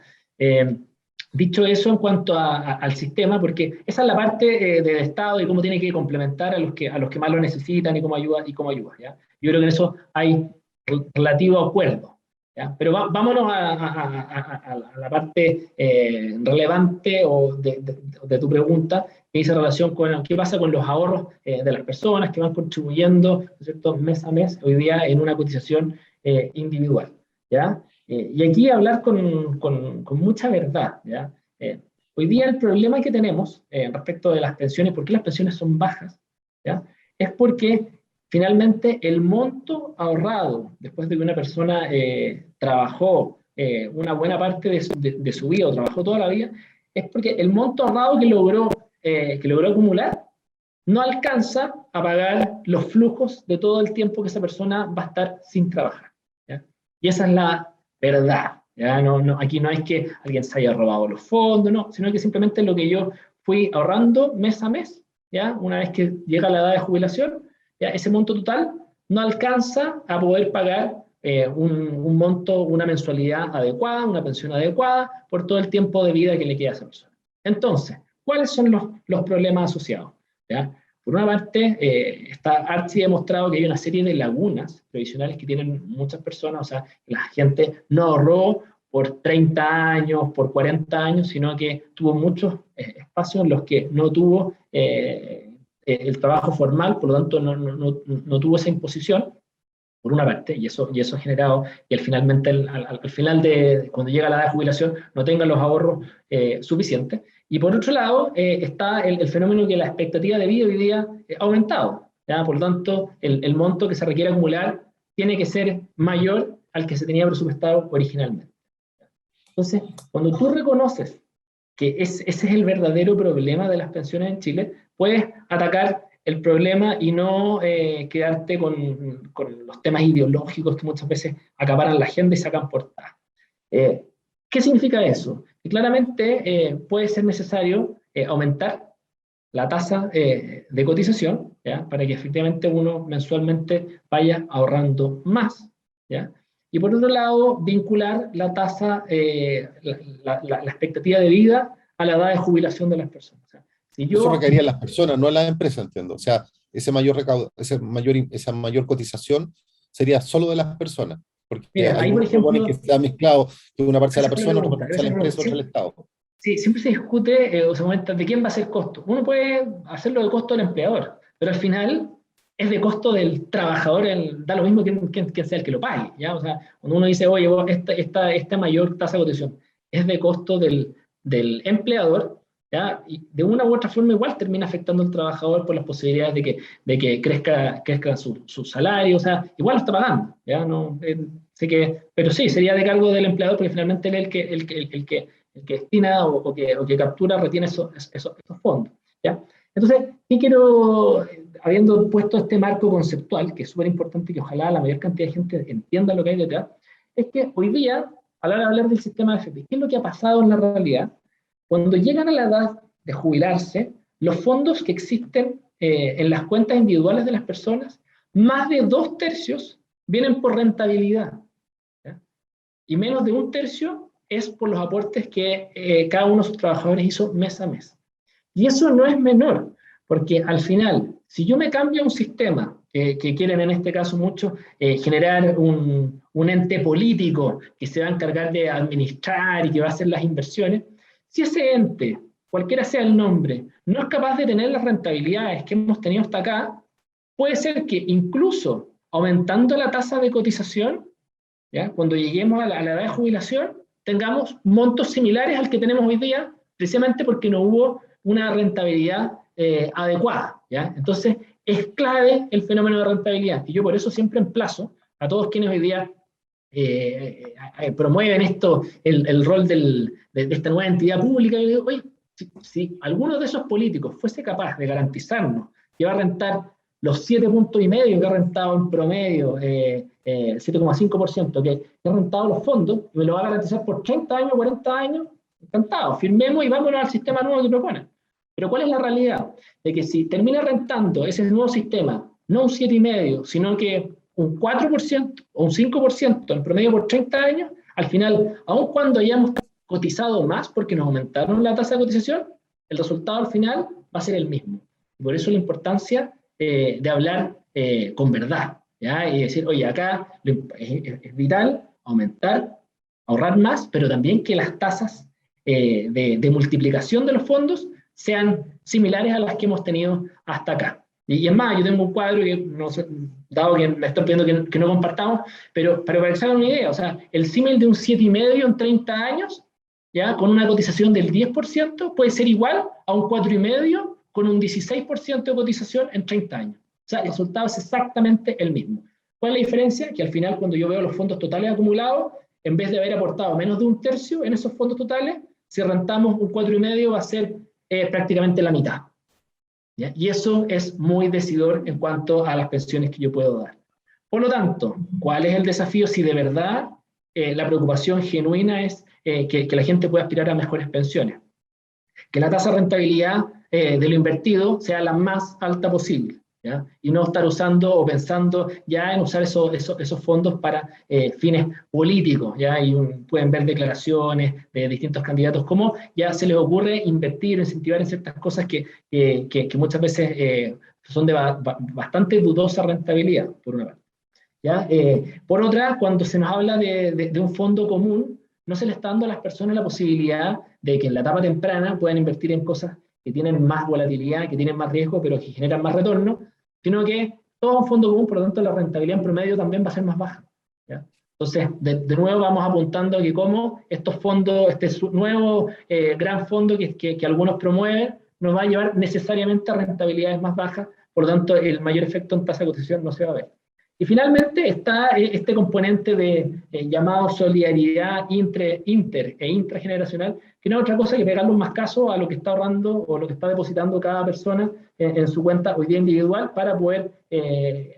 Dicho eso, en cuanto al sistema, porque esa es la parte del Estado y cómo tiene que complementar a los que más lo necesitan y cómo ayuda, ¿ya? Yo creo que en eso hay relativo acuerdo, ¿ya? Pero vámonos a la parte relevante de tu pregunta, que dice relación con qué pasa con los ahorros de las personas que van contribuyendo, ¿no es cierto?, mes a mes, hoy día en una cotización individual, ¿ya? Y aquí hablar con mucha verdad, ¿ya? Hoy día el problema que tenemos respecto de las pensiones, ¿por qué las pensiones son bajas?, ¿ya? Es porque finalmente el monto ahorrado después de que una persona trabajó una buena parte de su vida, o trabajó toda la vida, es porque el monto ahorrado que logró acumular no alcanza a pagar los flujos de todo el tiempo que esa persona va a estar sin trabajar, ¿ya? Y esa es la verdad, ¿ya? Aquí no es que alguien se haya robado los fondos, no, sino que simplemente lo que yo fui ahorrando mes a mes, ¿ya? Una vez que llega la edad de jubilación, ¿ya? Ese monto total no alcanza a poder pagar un monto, una mensualidad adecuada, una pensión adecuada por todo el tiempo de vida que le queda a esa persona. Entonces, ¿cuáles son los problemas asociados? ¿Ya? Por una parte, está archi demostrado que hay una serie de lagunas previsionales que tienen muchas personas. O sea, la gente no ahorró por 30 años, por 40 años, sino que tuvo muchos espacios en los que no tuvo el trabajo formal, por lo tanto no tuvo esa imposición, por una parte, y eso ha generado que al final cuando llega la edad de jubilación, no tengan los ahorros suficientes. Y por otro lado, está el fenómeno que la expectativa de vida hoy día ha aumentado, ¿ya? Por lo tanto, el monto que se requiere acumular tiene que ser mayor al que se tenía presupuestado originalmente. Entonces, cuando tú reconoces que ese es el verdadero problema de las pensiones en Chile, puedes atacar el problema y no quedarte con los temas ideológicos que muchas veces acaparan la agenda y sacan portada. ¿Qué significa eso? Que claramente puede ser necesario aumentar la tasa de cotización, ¿ya? Para que efectivamente uno mensualmente vaya ahorrando más, ¿ya? Y por otro lado, vincular la tasa, la expectativa de vida a la edad de jubilación de las personas. O sea, si Eso yo, requería a las personas, no a las empresas, entiendo. O sea, esa mayor cotización sería solo de las personas, porque mira, ahí por algunos proponen que ejemplo, sea mezclado, que una parte sea la gracias por la persona, otra pregunta, parte sea la gracias por la empresa, otra pregunta. el Estado. Sí, siempre se discute o se comenta de quién va a ser costo. Uno puede hacerlo de costo del empleador, pero al final es de costo del trabajador, da lo mismo quién sea el que lo pague, ¿ya? O sea, cuando uno dice, oye, esta mayor tasa de cotización es de costo del empleador, ¿ya? Y de una u otra forma igual termina afectando al trabajador por las posibilidades de que crezca su salario, o sea, igual lo está pagando, ¿ya? No, sé que, pero sí, sería de cargo del empleador porque finalmente él es el que destina o que captura, retiene esos fondos, ¿ya? Entonces, ¿qué quiero, habiendo puesto este marco conceptual, que es súper importante y que ojalá la mayor cantidad de gente entienda lo que hay detrás, es que hoy día, a la hora de hablar del sistema de AFP, ¿qué es lo que ha pasado en la realidad? Cuando llegan a la edad de jubilarse, los fondos que existen en las cuentas individuales de las personas, más de 2/3 vienen por rentabilidad, ¿ya? Y menos de 1/3 es por los aportes que cada uno de sus trabajadores hizo mes a mes. Y eso no es menor, porque al final, si yo me cambio a un sistema que quieren en este caso mucho generar un ente político que se va a encargar de administrar y que va a hacer las inversiones, si ese ente, cualquiera sea el nombre, no es capaz de tener las rentabilidades que hemos tenido hasta acá, puede ser que incluso aumentando la tasa de cotización, ¿ya? Cuando lleguemos a la edad de jubilación, tengamos montos similares al que tenemos hoy día, precisamente porque no hubo una rentabilidad adecuada, ¿ya? Entonces, es clave el fenómeno de rentabilidad, y yo por eso siempre emplazo a todos quienes hoy día promueven el rol de esta nueva entidad pública, y digo, oye, si alguno de esos políticos fuese capaz de garantizarnos que va a rentar los 7,5 puntos que ha rentado en promedio, 7,5%, que ha rentado los fondos, y me lo va a garantizar por 30 años, 40 años, encantado, firmemos y vámonos al sistema nuevo que proponen. Pero ¿cuál es la realidad? De que si termina rentando ese nuevo sistema, no un 7,5, sino que un 4% o un 5% en promedio por 30 años, al final, aun cuando hayamos cotizado más porque nos aumentaron la tasa de cotización, el resultado al final va a ser el mismo. Y por eso la importancia de hablar con verdad, ¿ya? Y decir, oye, acá es vital aumentar, ahorrar más, pero también que las tasas de multiplicación de los fondos sean similares a las que hemos tenido hasta acá. Y es más, yo tengo un cuadro que, no sé, dado que me están pidiendo que no compartamos, pero para que se hagan una idea, o sea, el símil de un 7,5 en 30 años, ¿ya? Con una cotización del 10%, puede ser igual a un 4,5 con un 16% de cotización en 30 años. O sea, el resultado es exactamente el mismo. ¿Cuál es la diferencia? Que al final, cuando yo veo los fondos totales acumulados, en vez de haber aportado menos de 1/3 en esos fondos totales, si rentamos un 4,5 va a ser prácticamente la mitad, ¿ya? Y eso es muy decidor en cuanto a las pensiones que yo puedo dar. Por lo tanto, ¿cuál es el desafío si de verdad la preocupación genuina es que la gente pueda aspirar a mejores pensiones? Que la tasa de rentabilidad de lo invertido sea la más alta posible, ¿ya? Y no estar usando o pensando ya en usar esos fondos para fines políticos, ¿ya? Y pueden ver declaraciones de distintos candidatos, cómo ya se les ocurre invertir o incentivar en ciertas cosas que muchas veces son de bastante dudosa rentabilidad, por una parte, ¿ya? Por otra, cuando se nos habla de un fondo común, no se le está dando a las personas la posibilidad de que en la etapa temprana puedan invertir en cosas que tienen más volatilidad, que tienen más riesgo, pero que generan más retorno, sino que todo un fondo común, por lo tanto la rentabilidad en promedio también va a ser más baja. ¿Ya? Entonces, de nuevo vamos apuntando a que como estos fondos, nuevo gran fondo que algunos promueven, nos va a llevar necesariamente a rentabilidades más bajas, por lo tanto el mayor efecto en tasa de cotización no se va a ver. Y finalmente está este componente de llamado solidaridad inter e intrageneracional, que no es otra cosa que pegarle más caso a lo que está ahorrando o lo que está depositando cada persona en su cuenta hoy día individual para poder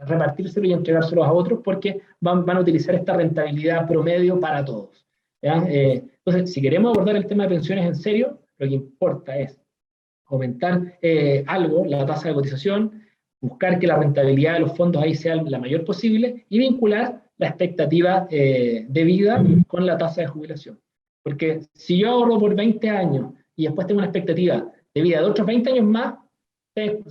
repartírselo y entregárselos a otros, porque van a utilizar esta rentabilidad promedio para todos. Entonces, si queremos abordar el tema de pensiones en serio, lo que importa es aumentar algo la tasa de cotización, buscar que la rentabilidad de los fondos ahí sea la mayor posible y vincular la expectativa de vida con la tasa de jubilación. Porque si yo ahorro por 20 años y después tengo una expectativa de vida de otros 20 años más, se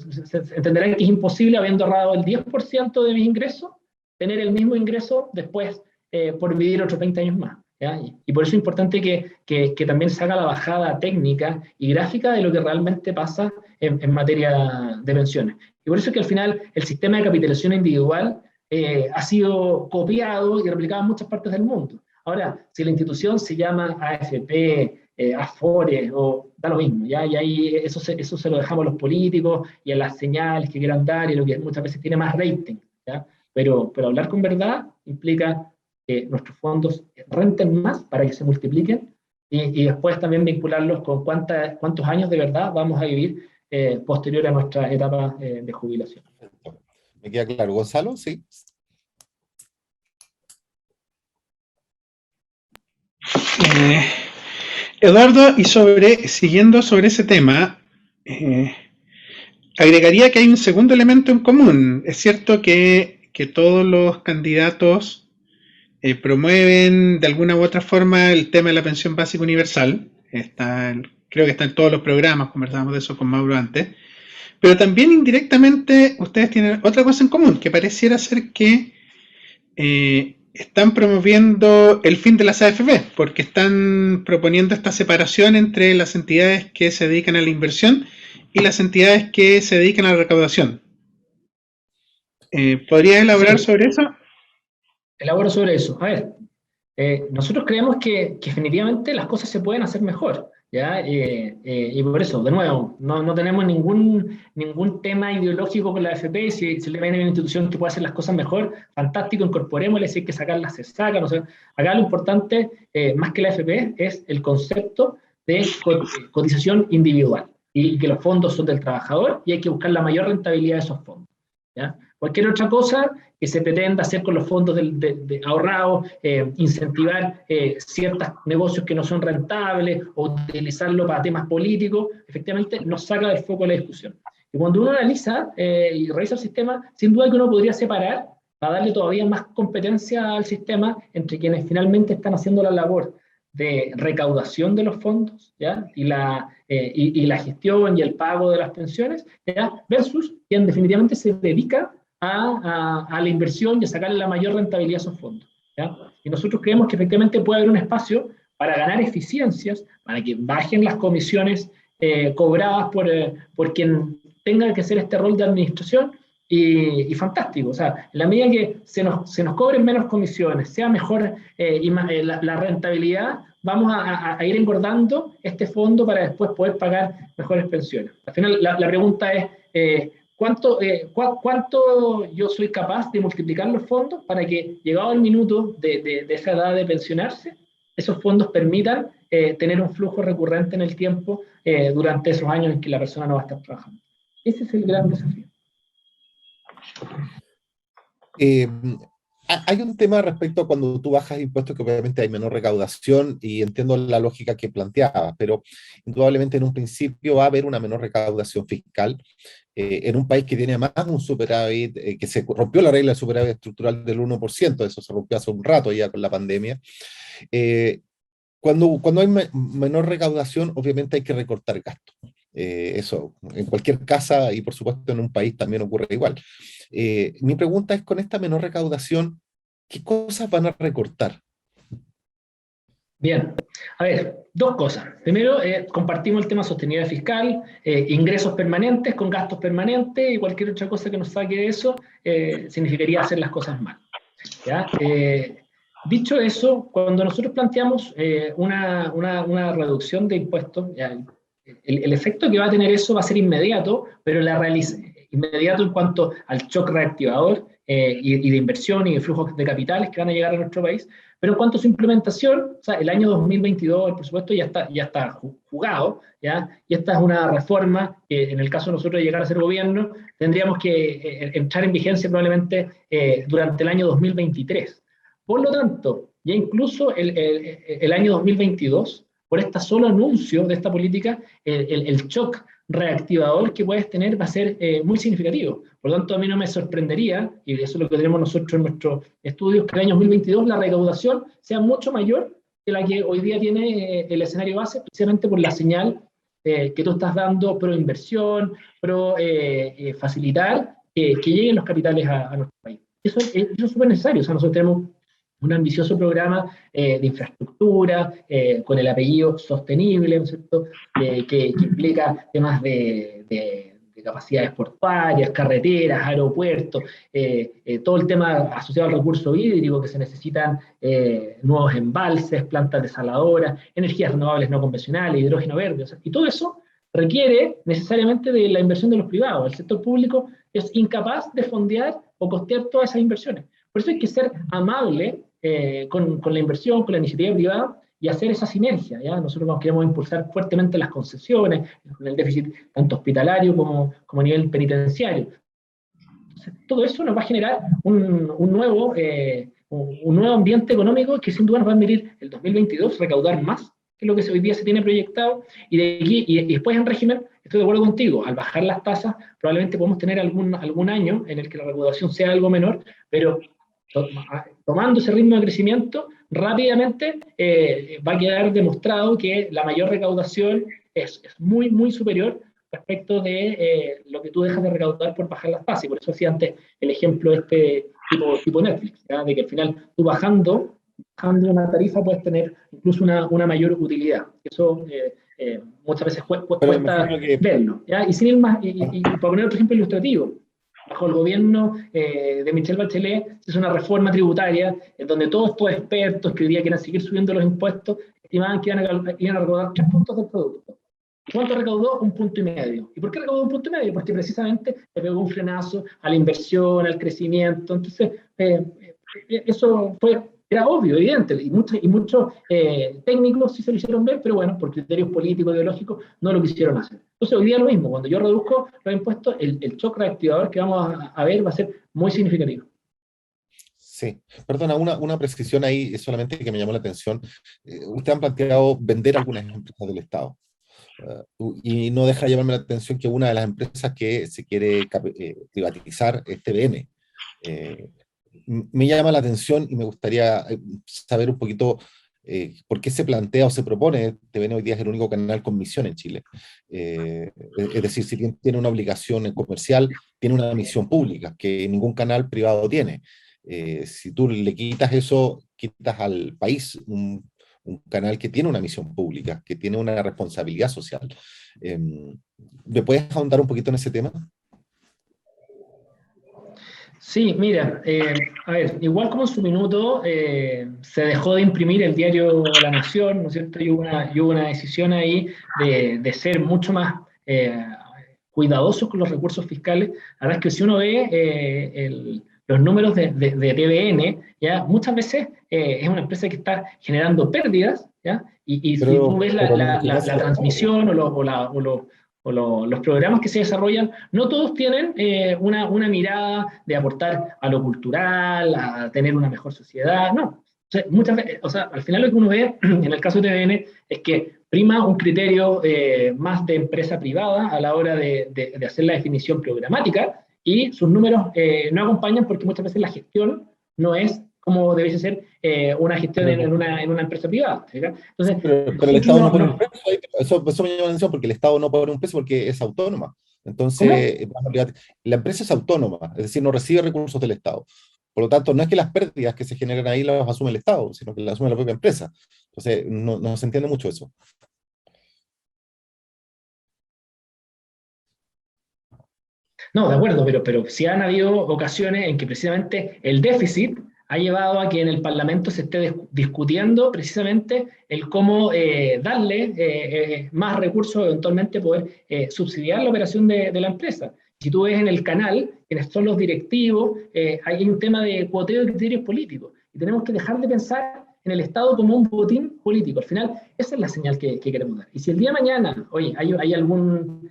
entenderán que es imposible, habiendo ahorrado el 10% de mis ingresos, tener el mismo ingreso después por vivir otros 20 años más. ¿Ya? Y por eso es importante que también se haga la bajada técnica y gráfica de lo que realmente pasa en materia de pensiones. Y por eso es que al final el sistema de capitalización individual ha sido copiado y replicado en muchas partes del mundo. Ahora, si la institución se llama AFP, Afore, o da lo mismo, ¿ya? Y ahí eso se lo dejamos a los políticos y a las señales que quieran dar y lo que muchas veces tiene más rating, ¿ya? Pero hablar con verdad implica que nuestros fondos renten más para que se multipliquen y después también vincularlos con cuántos años de verdad vamos a vivir posterior a nuestra etapa de jubilación. Me queda claro. Gonzalo, sí. Eduardo, y siguiendo sobre ese tema, agregaría que hay un segundo elemento en común. Es cierto que todos los candidatos promueven de alguna u otra forma el tema de la pensión básica universal. Creo que está en todos los programas, conversamos de eso con Mauro antes. Pero también indirectamente ustedes tienen otra cosa en común, que pareciera ser que están promoviendo el fin de las AFP, porque están proponiendo esta separación entre las entidades que se dedican a la inversión y las entidades que se dedican a la recaudación. ¿Podría elaborar sobre eso? Elaboro sobre eso. A ver, nosotros creemos que definitivamente las cosas se pueden hacer mejor, ¿ya? Y por eso, de nuevo, no tenemos ningún tema ideológico con la AFP. Si le viene una institución que puede hacer las cosas mejor, fantástico, incorporémosle. Si hay que sacarlas, se sacan. O sea, acá lo importante, más que la AFP, es el concepto de cotización individual y que los fondos son del trabajador y hay que buscar la mayor rentabilidad de esos fondos, ¿ya? Cualquier otra cosa que se pretenda hacer con los fondos de ahorrados, incentivar ciertos negocios que no son rentables o utilizarlo para temas políticos, efectivamente nos saca del foco de la discusión. Y cuando uno analiza y revisa el sistema, sin duda que uno podría separar para darle todavía más competencia al sistema entre quienes finalmente están haciendo la labor de recaudación de los fondos, ¿ya? Y la gestión y el pago de las pensiones, ¿ya? Versus quien definitivamente se dedica a la inversión y a sacarle la mayor rentabilidad a esos fondos, ¿ya? Y nosotros creemos que efectivamente puede haber un espacio para ganar eficiencias, para que bajen las comisiones cobradas por quien tenga que hacer este rol de administración, y fantástico. O sea, en la medida que se nos cobren menos comisiones, sea mejor la rentabilidad, vamos a ir engordando este fondo para después poder pagar mejores pensiones. Al final, la pregunta es, ¿cuánto yo soy capaz de multiplicar los fondos para que, llegado el minuto de esa edad de pensionarse, esos fondos permitan tener un flujo recurrente en el tiempo durante esos años en que la persona no va a estar trabajando? Ese es el gran desafío. Hay un tema respecto a cuando tú bajas impuestos, que obviamente hay menor recaudación, y entiendo la lógica que planteabas, pero indudablemente en un principio va a haber una menor recaudación fiscal en un país que tiene más un superávit, que se rompió la regla del superávit estructural del 1%, eso se rompió hace un rato ya con la pandemia. Cuando hay menor recaudación, obviamente hay que recortar gastos. Eso en cualquier casa y por supuesto en un país también ocurre igual. Mi pregunta es, con esta menor recaudación, ¿qué cosas van a recortar? Bien, a ver, dos cosas. Primero, compartimos el tema sostenibilidad fiscal, ingresos permanentes con gastos permanentes y cualquier otra cosa que nos saque de eso significaría hacer las cosas mal. ¿Ya? Dicho eso, cuando nosotros planteamos una reducción de impuestos, ¿ya? El efecto que va a tener eso va a ser inmediato, pero inmediato en cuanto al shock reactivador y de inversión y de flujos de capitales que van a llegar a nuestro país. Pero en cuanto a su implementación, o sea, el año 2022, por supuesto, ya está jugado, ¿ya? Y esta es una reforma que, en el caso de nosotros llegar a ser gobierno, tendríamos que entrar en vigencia probablemente durante el año 2023. Por lo tanto, ya incluso el año 2022, por este solo anuncio de esta política, el shock reactivador que puedes tener va a ser muy significativo. Por lo tanto, a mí no me sorprendería, y eso es lo que tenemos nosotros en nuestros estudios, que el año 2022 la recaudación sea mucho mayor que la que hoy día tiene el escenario base, precisamente por la señal que tú estás dando pro inversión, pro facilitar que lleguen los capitales a nuestro país. Eso es súper necesario. O sea, nosotros tenemos un ambicioso programa de infraestructura con el apellido sostenible, ¿no es cierto? Que implica temas de capacidades portuarias, carreteras, aeropuertos, todo el tema asociado al recurso hídrico, que se necesitan nuevos embalses, plantas desaladoras, energías renovables no convencionales, hidrógeno verde, o sea, y todo eso requiere necesariamente de la inversión de los privados. El sector público es incapaz de fondear o costear todas esas inversiones. Por eso hay que ser amable con la inversión, con la iniciativa privada y hacer esa sinergia. ¿Ya? Nosotros queremos impulsar fuertemente las concesiones, con el déficit tanto hospitalario como a nivel penitenciario. Entonces, todo eso nos va a generar un nuevo ambiente económico que sin duda nos va a permitir el 2022 recaudar más que lo que hoy día se tiene proyectado, y después en régimen, estoy de acuerdo contigo, al bajar las tasas probablemente podemos tener algún año en el que la recaudación sea algo menor, pero tomando ese ritmo de crecimiento, rápidamente va a quedar demostrado que la mayor recaudación es muy, muy superior respecto de lo que tú dejas de recaudar por bajar las tasas. Y por eso hacía antes el ejemplo tipo Netflix, ¿ya? De que al final tú bajando una tarifa puedes tener incluso una mayor utilidad. Eso muchas veces cuesta verlo. ¿Ya? Y sin ir más, y para poner otro ejemplo ilustrativo, bajo el gobierno de Michelle Bachelet se hizo una reforma tributaria en donde todos estos expertos que hoy día quieren seguir subiendo los impuestos estimaban que iban a recaudar 3 puntos del producto. ¿Cuánto recaudó? 1,5 puntos. ¿Y por qué recaudó 1,5 puntos? Porque precisamente le pegó un frenazo a la inversión, al crecimiento. Entonces, eso era obvio, evidente, y muchos técnicos sí se lo hicieron ver, pero bueno, por criterios políticos, ideológicos, no lo quisieron hacer. Entonces, hoy día lo mismo, cuando yo reduzco los impuestos, el shock reactivador que vamos a ver va a ser muy significativo. Sí, perdona, una precisión ahí solamente que me llamó la atención. Ustedes han planteado vender algunas empresas del Estado. Y no deja de llamarme la atención que una de las empresas que se quiere privatizar es TVN. Me llama la atención y me gustaría saber un poquito por qué se plantea o se propone. TVN hoy día es el único canal con misión en Chile. Es decir, si tiene una obligación comercial, tiene una misión pública que ningún canal privado tiene. Si tú le quitas eso, quitas al país un canal que tiene una misión pública, que tiene una responsabilidad social. ¿Me puedes ahondar un poquito en ese tema? Sí, mira, a ver, igual como en su minuto se dejó de imprimir el diario La Nación, ¿no es cierto? Y hubo una decisión ahí de ser mucho más cuidadosos con los recursos fiscales. La verdad es que si uno ve los números de TVN, ¿ya? Muchas veces es una empresa que está generando pérdidas, ¿ya? Y si tú ves la transmisión o los programas que se desarrollan, no todos tienen una mirada de aportar a lo cultural, a tener una mejor sociedad, no. O sea, muchas veces, o sea, al final lo que uno ve en el caso de TVN es que prima un criterio más de empresa privada a la hora de hacer la definición programática, y sus números no acompañan porque muchas veces la gestión no es como debiese ser una gestión en una empresa privada. ¿Sí? Entonces, pero el Estado no pone un precio, eso me llama la atención porque el Estado no pone un precio porque es autónoma. Entonces, la empresa es autónoma, es decir, no recibe recursos del Estado. Por lo tanto, no es que las pérdidas que se generan ahí las asume el Estado, sino que las asume la propia empresa. Entonces, no se entiende mucho eso. No, de acuerdo, pero sí han habido ocasiones en que precisamente el déficit ha llevado a que en el Parlamento se esté discutiendo precisamente el cómo darle más recursos, eventualmente poder subsidiar la operación de la empresa. Si tú ves en el canal, quienes son los directivos, hay un tema de cuoteo de criterios políticos. Y tenemos que dejar de pensar en el Estado como un botín político. Al final, esa es la señal que queremos dar. Y si el día de mañana, oye, hay algún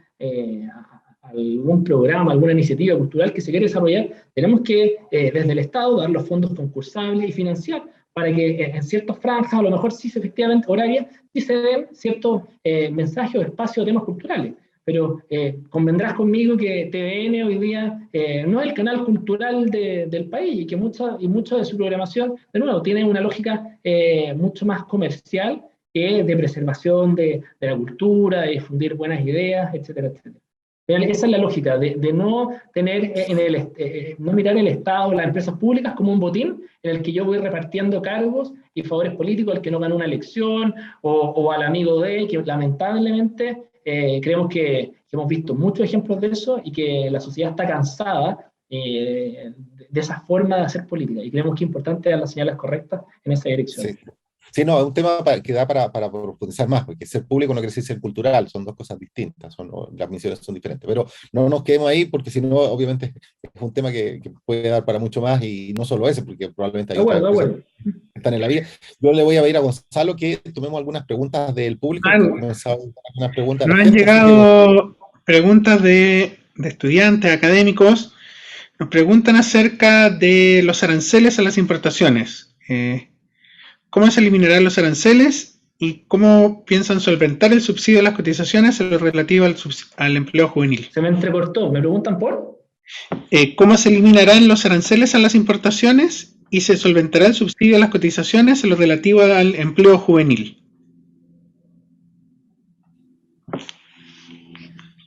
programa, alguna iniciativa cultural que se quiere desarrollar, tenemos que desde el Estado dar los fondos concursables y financiar para que en ciertas franjas, a lo mejor sí efectivamente horarias, sí se den ciertos mensajes o espacios de temas culturales. Pero convendrás conmigo que TVN hoy día no es el canal cultural del país y que mucha de su programación, de nuevo, tiene una lógica mucho más comercial que de preservación de la cultura, de difundir buenas ideas, etcétera, etcétera. Esa es la lógica, de no tener no mirar el Estado, las empresas públicas como un botín en el que yo voy repartiendo cargos y favores políticos al que no ganó una elección o al amigo de él, que lamentablemente creemos que hemos visto muchos ejemplos de eso y que la sociedad está cansada de esa forma de hacer política y creemos que es importante dar las señales correctas en esa dirección. Sí. Sí, no, es un tema que da para profundizar más, porque ser público no quiere decir ser cultural, son dos cosas distintas, las misiones son diferentes, pero no nos quedemos ahí porque si no, obviamente es un tema que puede dar para mucho más y no solo ese, porque probablemente hay otras cosas que están en la vía. Yo le voy a pedir a Gonzalo que tomemos algunas preguntas del público, Nos han llegado preguntas de estudiantes, académicos, nos preguntan acerca de los aranceles a las importaciones. ¿Cómo se eliminarán los aranceles y cómo piensan solventar el subsidio de las cotizaciones en lo relativo al empleo juvenil? Se me entrecortó, ¿me preguntan por? ¿Cómo se eliminarán los aranceles a las importaciones y se solventará el subsidio de las cotizaciones en lo relativo al empleo juvenil?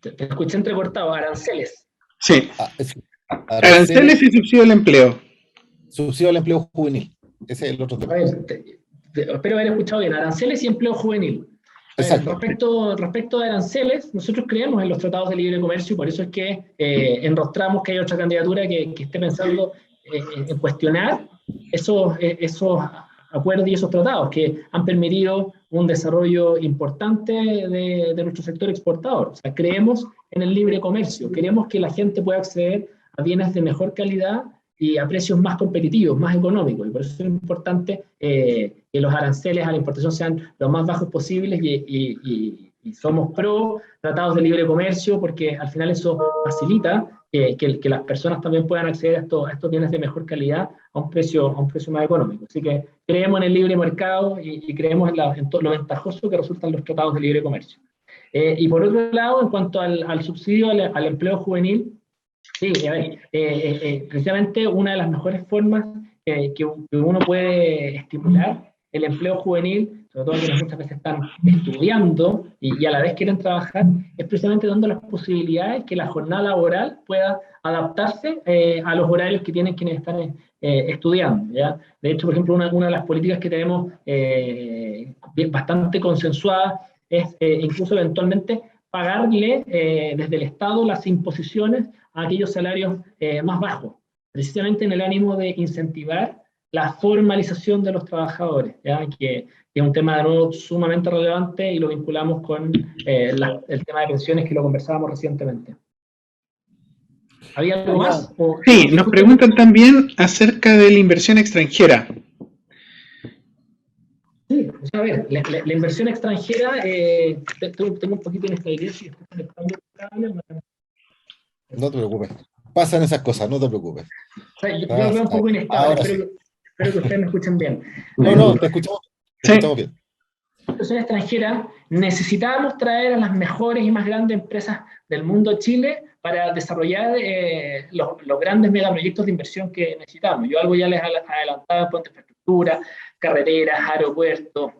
Te escuché entrecortado, aranceles. Sí. Aranceles y subsidio al empleo. Subsidio al empleo juvenil. Ese es el otro tema. Espero haber escuchado bien. Aranceles y empleo juvenil. Exacto. Respecto a aranceles, nosotros creemos en los tratados de libre comercio y por eso es que enrostramos que hay otra candidatura que esté pensando en cuestionar esos acuerdos y esos tratados que han permitido un desarrollo importante de nuestro sector exportador. O sea, creemos en el libre comercio, queremos que la gente pueda acceder a bienes de mejor calidad y a precios más competitivos, más económicos. Y por eso es importante que los aranceles a la importación sean lo más bajos posibles y somos pro tratados de libre comercio porque al final eso facilita que las personas también puedan acceder a estos bienes de mejor calidad a un precio más económico. Así que creemos en el libre mercado y creemos en todo lo ventajoso que resultan los tratados de libre comercio. Y por otro lado, en cuanto al subsidio al empleo juvenil, sí, a ver, precisamente una de las mejores formas que uno puede estimular el empleo juvenil, sobre todo quienes muchas veces están estudiando y a la vez quieren trabajar, es precisamente dando las posibilidades que la jornada laboral pueda adaptarse a los horarios que tienen quienes están estudiando, ¿ya? De hecho, por ejemplo, una de las políticas que tenemos bastante consensuada es incluso eventualmente pagarle desde el Estado las imposiciones a aquellos salarios más bajos, precisamente en el ánimo de incentivar la formalización de los trabajadores, ¿ya? Que es un tema de nuevo sumamente relevante y lo vinculamos con el tema de pensiones que lo conversábamos recientemente. ¿Había algo más? Sí, nos preguntan también acerca de la inversión extranjera. Sí, o sea, a ver, la inversión extranjera, tengo un poquito de inestabilidad si estoy conectando el cable. No te preocupes, pasan esas cosas, no te preocupes. O sea, yo veo un poco inestable, espero que ustedes me escuchen bien. No, te escuchamos bien. La inversión extranjera, necesitábamos traer a las mejores y más grandes empresas del mundo a Chile para desarrollar los grandes megaproyectos de inversión que necesitamos. Yo algo ya les adelantaba en cuanto a infraestructura, carreteras, aeropuertos,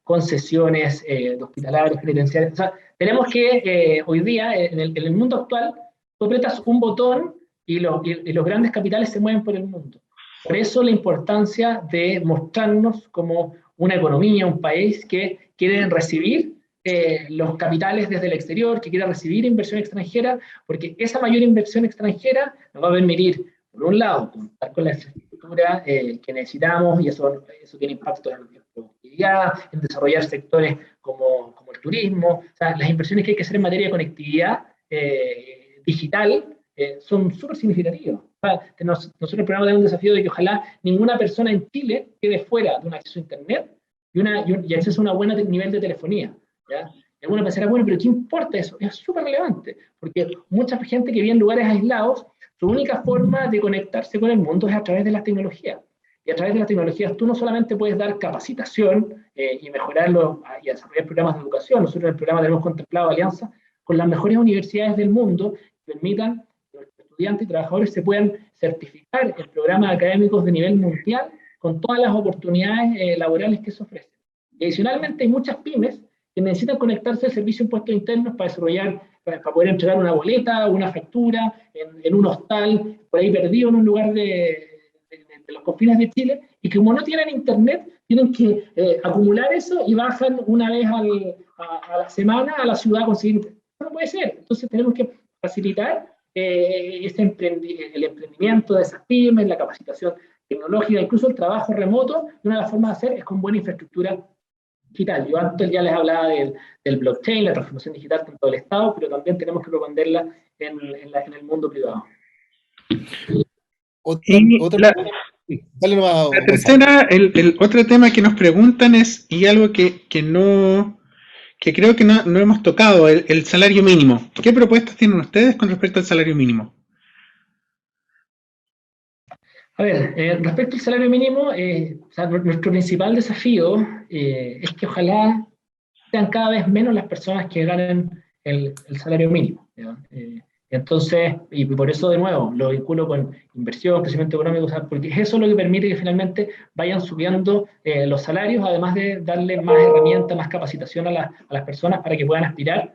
concesiones de hospitalarios, penitenciarios. O sea, tenemos que hoy día, en el mundo actual, tú apretas un botón y los grandes capitales se mueven por el mundo. Por eso la importancia de mostrarnos como una economía, un país que quiere recibir los capitales desde el exterior, que quiere recibir inversión extranjera, porque esa mayor inversión extranjera nos va a permitir, por un lado, contar con la infraestructura que necesitamos, y eso tiene impacto en productividad, en desarrollar sectores como el turismo. O sea, las inversiones que hay que hacer en materia de conectividad digital son súper significativas. O sea, nosotros en el programa tenemos un desafío de que ojalá ninguna persona en Chile quede fuera de un acceso a Internet y acceso a un buen nivel de telefonía. ¿Ya? Y algunos pensarán, bueno, pero ¿qué importa eso? Es súper relevante, porque mucha gente que vive en lugares aislados, su única forma de conectarse con el mundo es a través de las tecnologías. Y a través de las tecnologías tú no solamente puedes dar capacitación y mejorarlo y desarrollar programas de educación. Nosotros en el programa tenemos contemplado alianzas con las mejores universidades del mundo que permitan que los estudiantes y trabajadores se puedan certificar en programas académicos de nivel mundial con todas las oportunidades laborales que se ofrecen. Y adicionalmente hay muchas pymes que necesitan conectarse al servicio de impuestos internos para desarrollar, para poder entregar una boleta, una factura, en un hostal, por ahí perdido en un lugar de los confines de Chile, y que como no tienen internet, tienen que acumular eso y bajan una vez a la semana a la ciudad a conseguir. Eso no puede ser. Entonces tenemos que facilitar el emprendimiento de esas pymes, la capacitación tecnológica, incluso el trabajo remoto. Y una de las formas de hacer es con buena infraestructura digital. Yo antes ya les hablaba del blockchain, la transformación digital tanto del Estado, pero también tenemos que proponderla en el mundo privado. La tercera, el otro tema que nos preguntan es, y algo que creo que no hemos tocado, el salario mínimo. ¿Qué propuestas tienen ustedes con respecto al salario mínimo? A ver, respecto al salario mínimo, o sea, nuestro principal desafío es que ojalá sean cada vez menos las personas que ganen el salario mínimo. Entonces, y por eso de nuevo, lo vinculo con inversión, crecimiento económico, o sea, porque eso es lo que permite que finalmente vayan subiendo los salarios, además de darle más herramientas, más capacitación a las personas para que puedan aspirar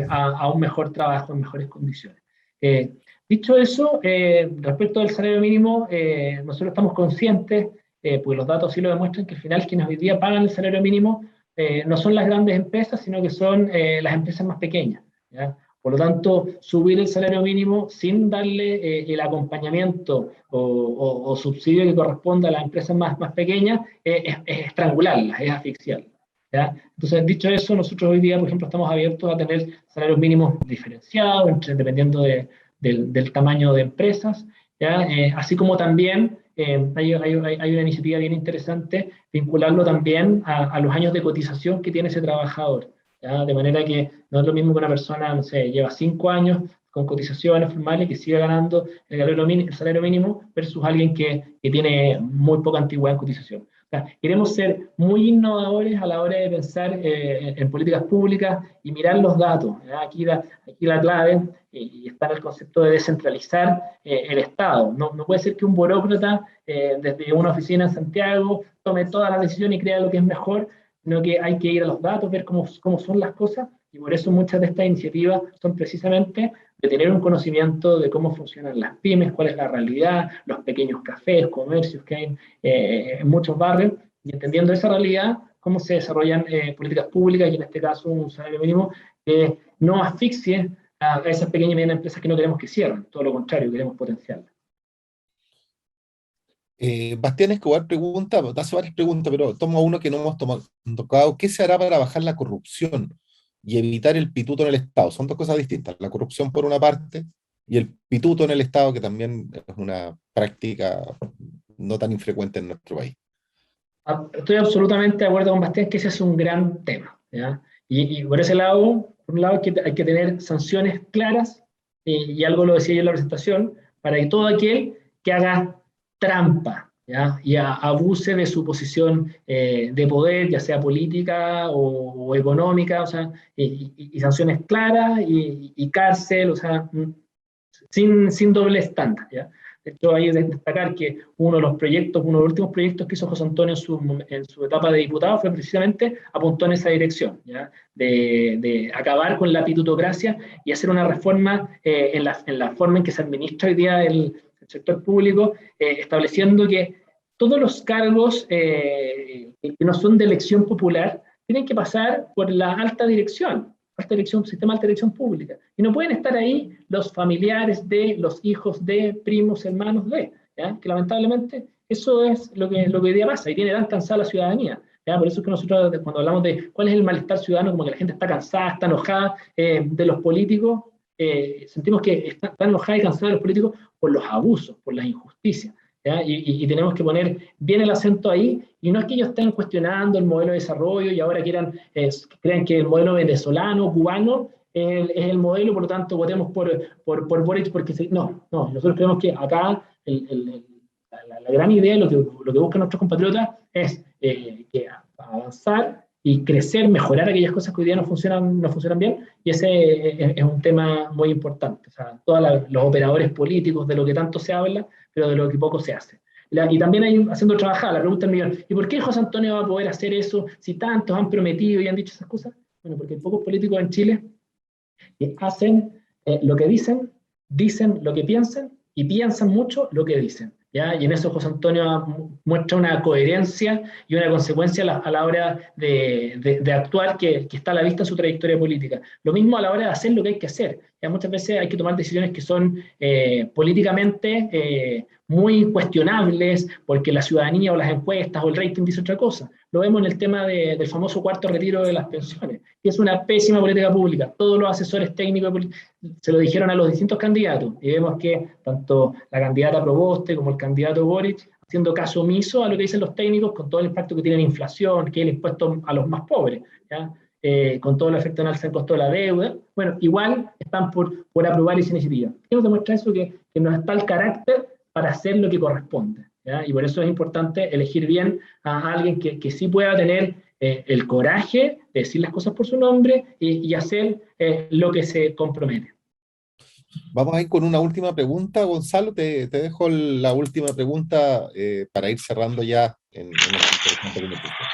a un mejor trabajo en mejores condiciones. Dicho eso, respecto al salario mínimo, nosotros estamos conscientes, porque los datos sí lo demuestran, que al final quienes hoy día pagan el salario mínimo no son las grandes empresas, sino que son las empresas más pequeñas, ¿ya? Por lo tanto, subir el salario mínimo sin darle el acompañamiento o subsidio que corresponda a las empresas más pequeñas es estrangularlas, es asfixiarlas, ¿ya? Entonces, dicho eso, nosotros hoy día, por ejemplo, estamos abiertos a tener salarios mínimos diferenciados, dependiendo del tamaño de empresas, ¿ya? Así como también hay una iniciativa bien interesante, vincularlo también a los años de cotización que tiene ese trabajador, ¿ya? De manera que no es lo mismo que una persona, no sé, lleva 5 años con cotizaciones formales que sigue ganando el salario mínimo versus alguien que tiene muy poca antigüedad en cotización. O sea, queremos ser muy innovadores a la hora de pensar en políticas públicas y mirar los datos, ¿ya? Aquí la clave, y está en el concepto de descentralizar el Estado. No puede ser que un burócrata desde una oficina en Santiago tome todas las decisiones y crea lo que es mejor, sino que hay que ir a los datos, ver cómo son las cosas, y por eso muchas de estas iniciativas son precisamente de tener un conocimiento de cómo funcionan las pymes, cuál es la realidad, los pequeños cafés, comercios que hay en muchos barrios, y entendiendo esa realidad, cómo se desarrollan políticas públicas, y en este caso un salario mínimo que no asfixie a esas pequeñas y medianas empresas que no queremos que cierren, todo lo contrario, queremos potenciarlas. Bastián Escobar pregunta, hace varias preguntas, pero toma uno que no hemos tocado. ¿Qué se hará para bajar la corrupción y evitar el pituto en el Estado? Son dos cosas distintas. La corrupción por una parte y el pituto en el Estado, que también es una práctica no tan infrecuente en nuestro país. Estoy absolutamente de acuerdo con Bastián que ese es un gran tema, ¿ya? Y por ese lado, por un lado hay que tener sanciones claras, y algo lo decía yo en la presentación, para que todo aquel que haga trampa, ¿ya? Y abuse de su posición de poder, ya sea política o económica, o sea, y sanciones claras y cárcel, o sea, sin doble estándar, ¿ya? De hecho, hay que destacar que uno de los últimos proyectos que hizo José Antonio en su etapa de diputado fue precisamente apuntó en esa dirección, ¿ya? De acabar con la pitutocracia y hacer una reforma en la forma en que se administra hoy día el sector público, estableciendo que todos los cargos que no son de elección popular tienen que pasar por la alta dirección, sistema de alta dirección pública. Y no pueden estar ahí los familiares de, los hijos de, primos, hermanos de, ¿ya? Que lamentablemente eso es lo que hoy día pasa y tiene tan cansada la ciudadanía. ¿Ya? Por eso es que nosotros cuando hablamos de cuál es el malestar ciudadano, como que la gente está cansada, está enojada de los políticos, sentimos que está enojada y cansada de los políticos por los abusos, por las injusticias. ¿Ya? Y tenemos que poner bien el acento ahí, y no es que ellos estén cuestionando el modelo de desarrollo y ahora crean que el modelo venezolano, cubano, es el modelo, por lo tanto votemos por Boric porque no, nosotros creemos que acá la gran idea, lo que buscan nuestros compatriotas es que avanzar y crecer, mejorar aquellas cosas que hoy día no funcionan bien, y ese es un tema muy importante. O sea, todos los operadores políticos, de lo que tanto se habla, pero de lo que poco se hace. Y también hay haciendo trabajar, la pregunta del millón, ¿y por qué José Antonio va a poder hacer eso si tantos han prometido y han dicho esas cosas? Bueno, porque hay pocos políticos en Chile que hacen lo que dicen lo que piensan y piensan mucho lo que dicen. ¿Ya? Y en eso José Antonio muestra una coherencia y una consecuencia a la hora de actuar que está a la vista en su trayectoria política. Lo mismo a la hora de hacer lo que hay que hacer. ¿Ya? Muchas veces hay que tomar decisiones que son políticamente muy cuestionables porque la ciudadanía o las encuestas o el rating dice otra cosa. Lo vemos en el tema del famoso cuarto retiro de las pensiones, que es una pésima política pública. Todos los asesores técnicos se lo dijeron a los distintos candidatos, y vemos que tanto la candidata Proboste como el candidato Boric haciendo caso omiso a lo que dicen los técnicos, con todo el impacto que tiene la inflación, que es el impuesto a los más pobres, ¿ya? Con todo el efecto en alza del costo de la deuda. Bueno, igual están por aprobar esa iniciativa. ¿Qué nos demuestra eso? Que no está el carácter para hacer lo que corresponde, ¿ya? Y por eso es importante elegir bien a alguien que sí pueda tener el coraje de decir las cosas por su nombre y hacer lo que se compromete. Vamos a ir con una última pregunta, Gonzalo. Te dejo la última pregunta para ir cerrando ya en este interesante conversación.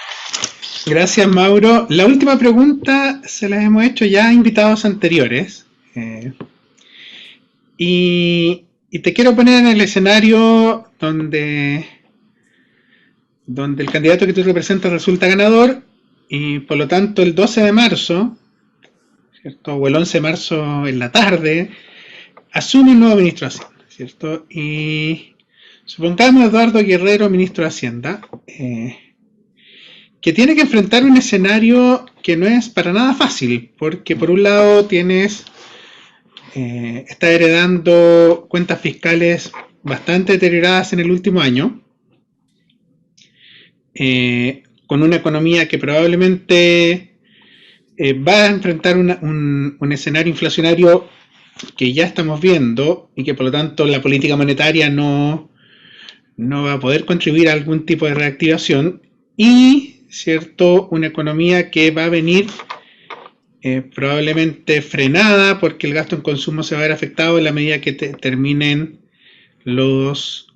Gracias, Mauro. La última pregunta se las hemos hecho ya a invitados anteriores. Y te quiero poner en el escenario donde el candidato que tú representas resulta ganador, y por lo tanto el 12 de marzo, ¿cierto? O el 11 de marzo en la tarde, asume un nuevo ministro de Hacienda, ¿cierto? Y supongamos a Eduardo Guerrero, ministro de Hacienda, que tiene que enfrentar un escenario que no es para nada fácil, porque por un lado está heredando cuentas fiscales bastante deterioradas en el último año, con una economía que probablemente va a enfrentar un escenario inflacionario que ya estamos viendo, y que por lo tanto la política monetaria no va a poder contribuir a algún tipo de reactivación, y cierto, una economía que va a venir probablemente frenada, porque el gasto en consumo se va a ver afectado en la medida que terminen los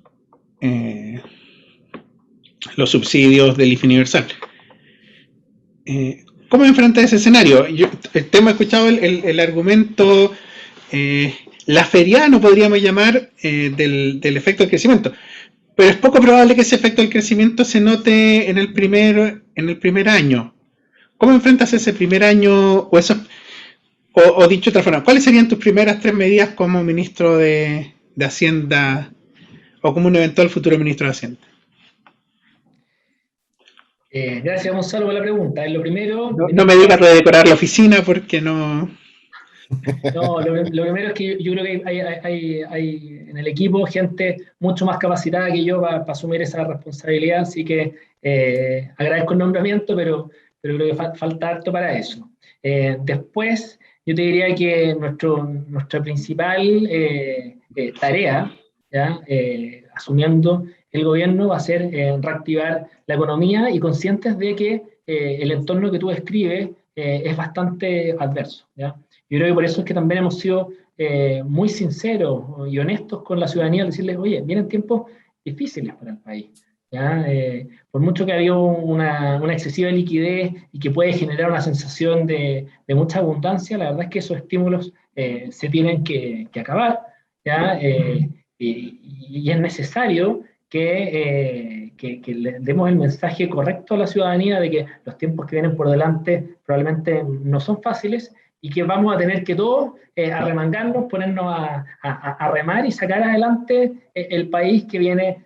subsidios del IFE universal. ¿Cómo enfrenta ese escenario? Te hemos escuchado el argumento laferiano, podríamos llamar, del efecto del crecimiento, pero es poco probable que ese efecto del crecimiento se note en el primer año. ¿Cómo enfrentas ese primer año? O dicho de otra forma, ¿cuáles serían tus primeras 3 medidas como ministro de Hacienda, o como un eventual futuro ministro de Hacienda? Gracias, Gonzalo, por la pregunta. Lo primero... No me digas redecorar la oficina, porque no... No, lo primero es que yo creo que hay en el equipo gente mucho más capacitada que yo para asumir esa responsabilidad, así que agradezco el nombramiento, pero creo que falta harto para eso. Después, yo te diría que nuestra principal tarea, ¿ya? Asumiendo el gobierno, va a ser reactivar la economía, y conscientes de que el entorno que tú describes es bastante adverso, ¿ya? Yo creo que por eso es que también hemos sido muy sinceros y honestos con la ciudadanía, decirles, oye, vienen tiempos difíciles para el país. ¿Ya? Por mucho que había una excesiva liquidez y que puede generar una sensación de mucha abundancia, la verdad es que esos estímulos se tienen que acabar, ¿ya? Y es necesario que le demos el mensaje correcto a la ciudadanía de que los tiempos que vienen por delante probablemente no son fáciles y que vamos a tener que todos arremangarnos, ponernos a remar y sacar adelante el país que viene,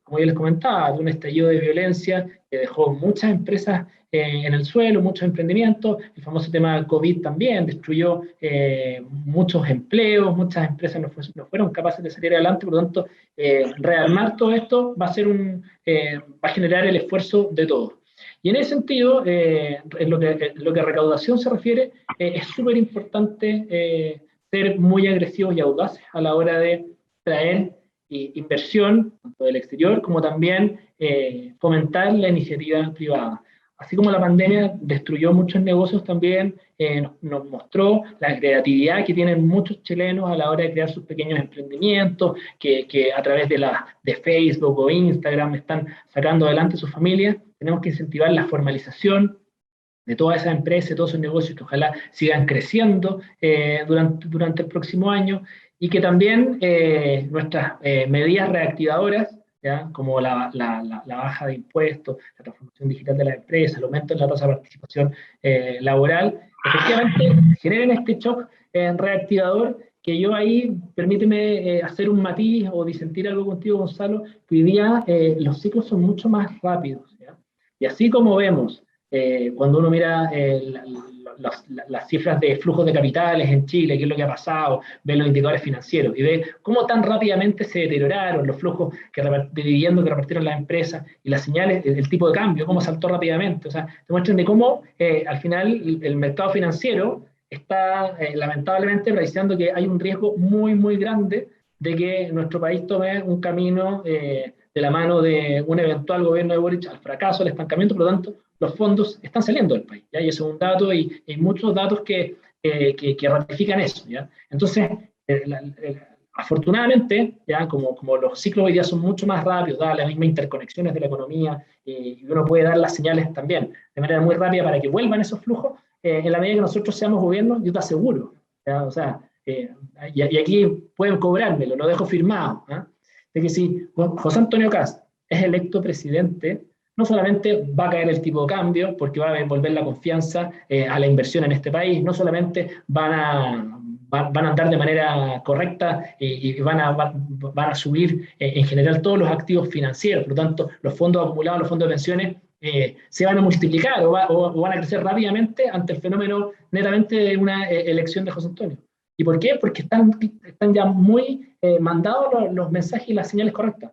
como yo les comentaba, de un estallido de violencia que dejó muchas empresas en el suelo, muchos emprendimientos, el famoso tema del COVID también destruyó muchos empleos, muchas empresas no fueron capaces de salir adelante, por lo tanto, rearmar todo esto va a generar el esfuerzo de todos. Y en ese sentido, en lo que a recaudación se refiere, es súper importante ser muy agresivos y audaces a la hora de traer inversión, tanto del exterior como también fomentar la iniciativa privada. Así como la pandemia destruyó muchos negocios también, nos mostró la creatividad que tienen muchos chilenos a la hora de crear sus pequeños emprendimientos, que a través de Facebook o Instagram están sacando adelante sus familias. Tenemos que incentivar la formalización de todas esas empresas, de todos esos negocios que ojalá sigan creciendo durante el próximo año y que también nuestras medidas reactivadoras, ¿ya? Como la baja de impuestos, la transformación digital de la empresa, el aumento en la tasa de participación laboral, efectivamente generen este shock reactivador que yo ahí, permíteme hacer un matiz o disentir algo contigo, Gonzalo, que hoy día los ciclos son mucho más rápidos, ¿ya? Y así como vemos cuando uno mira las cifras de flujos de capitales en Chile, qué es lo que ha pasado, ve los indicadores financieros y ve cómo tan rápidamente se deterioraron los flujos de dividendos que repartieron las empresas y las señales, el tipo de cambio, cómo saltó rápidamente. O sea, te muestran de cómo al final el mercado financiero está lamentablemente prediciendo que hay un riesgo muy, muy grande de que nuestro país tome un camino de la mano de un eventual gobierno de Boric al fracaso, al estancamiento, por lo tanto, los fondos están saliendo del país, ¿ya? Y ese es un dato y hay muchos datos que ratifican eso, ¿ya? Entonces, afortunadamente, ¿ya? Como los ciclos hoy día son mucho más rápidos, dadas las mismas interconexiones de la economía, y uno puede dar las señales también de manera muy rápida para que vuelvan esos flujos, en la medida que nosotros seamos gobierno, yo te aseguro, ¿ya? O sea, y aquí pueden cobrármelo, lo dejo firmado, ¿ya? De que si José Antonio Kast es electo presidente, no solamente va a caer el tipo de cambio, porque va a devolver la confianza a la inversión en este país, no solamente van a andar de manera correcta y van a subir en general todos los activos financieros, por lo tanto, los fondos acumulados, los fondos de pensiones, se van a multiplicar o van a crecer rápidamente ante el fenómeno netamente de una elección de José Antonio. ¿Y por qué? Porque están ya muy mandados los mensajes y las señales correctas.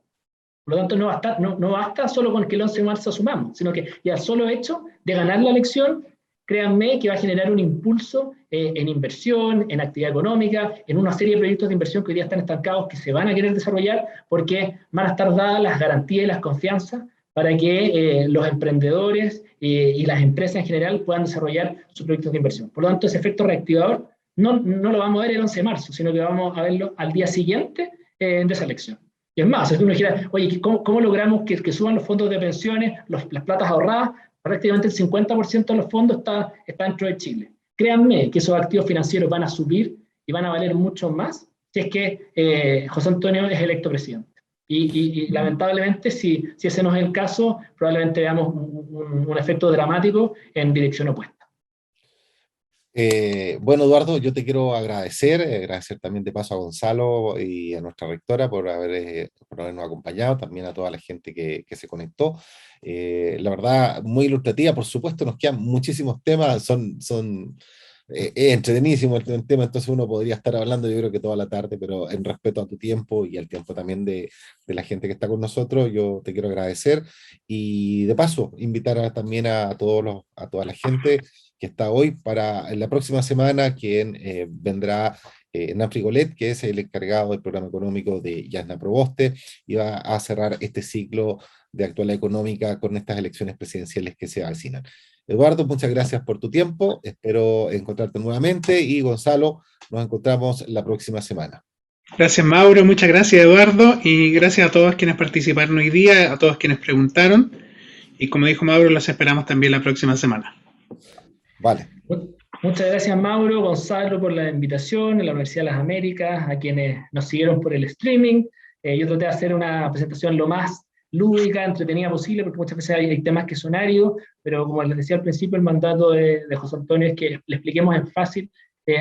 Por lo tanto, no basta solo con que el 11 de marzo asumamos, sino que ya el solo hecho de ganar la elección, créanme que va a generar un impulso en inversión, en actividad económica, en una serie de proyectos de inversión que hoy día están estancados, que se van a querer desarrollar porque van a estar dadas las garantías y las confianzas para que los emprendedores y las empresas en general puedan desarrollar sus proyectos de inversión. Por lo tanto, ese efecto reactivador no lo vamos a ver el 11 de marzo, sino que vamos a verlo al día siguiente de esa elección. Y es más, si uno dijera, oye, ¿cómo logramos que suban los fondos de pensiones, las platas ahorradas? Prácticamente el 50% de los fondos está dentro de Chile. Créanme que esos activos financieros van a subir y van a valer mucho más si es que José Antonio es electo presidente. Y lamentablemente, si ese no es el caso, probablemente veamos un efecto dramático en dirección opuesta. Bueno, Eduardo, yo te quiero agradecer también de paso a Gonzalo y a nuestra rectora por habernos acompañado, también a toda la gente que se conectó. La verdad, muy ilustrativa, por supuesto, nos quedan muchísimos temas, es entretenidísimo el tema, entonces uno podría estar hablando yo creo que toda la tarde, pero en respeto a tu tiempo y al tiempo también de la gente que está con nosotros, yo te quiero agradecer y de paso invitar también a toda la gente que está hoy para en la próxima semana, quien vendrá Hernán Frigolet, que es el encargado del programa económico de Yasna Proboste, y va a cerrar este ciclo de actualidad económica con estas elecciones presidenciales que se avecinan. Eduardo, muchas gracias por tu tiempo, espero encontrarte nuevamente, y Gonzalo, nos encontramos la próxima semana. Gracias, Mauro, muchas gracias, Eduardo, y gracias a todos quienes participaron hoy día, a todos quienes preguntaron, y como dijo Mauro, los esperamos también la próxima semana. Vale. Muchas gracias, Mauro, Gonzalo, por la invitación, a la Universidad de las Américas, a quienes nos siguieron por el streaming. Yo traté de hacer una presentación lo más lúdica, entretenida posible, porque muchas veces hay temas que son áridos, pero como les decía al principio, el mandato de José Antonio es que le expliquemos en fácil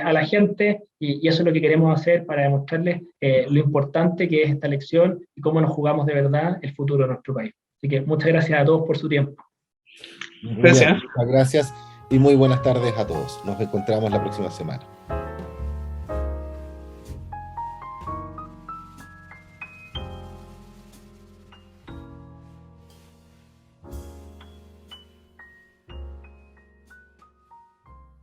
a la gente, y eso es lo que queremos hacer para demostrarles lo importante que es esta elección y cómo nos jugamos de verdad el futuro de nuestro país. Así que muchas gracias a todos por su tiempo. Gracias. Muchas gracias y muy buenas tardes a todos. Nos encontramos la próxima semana.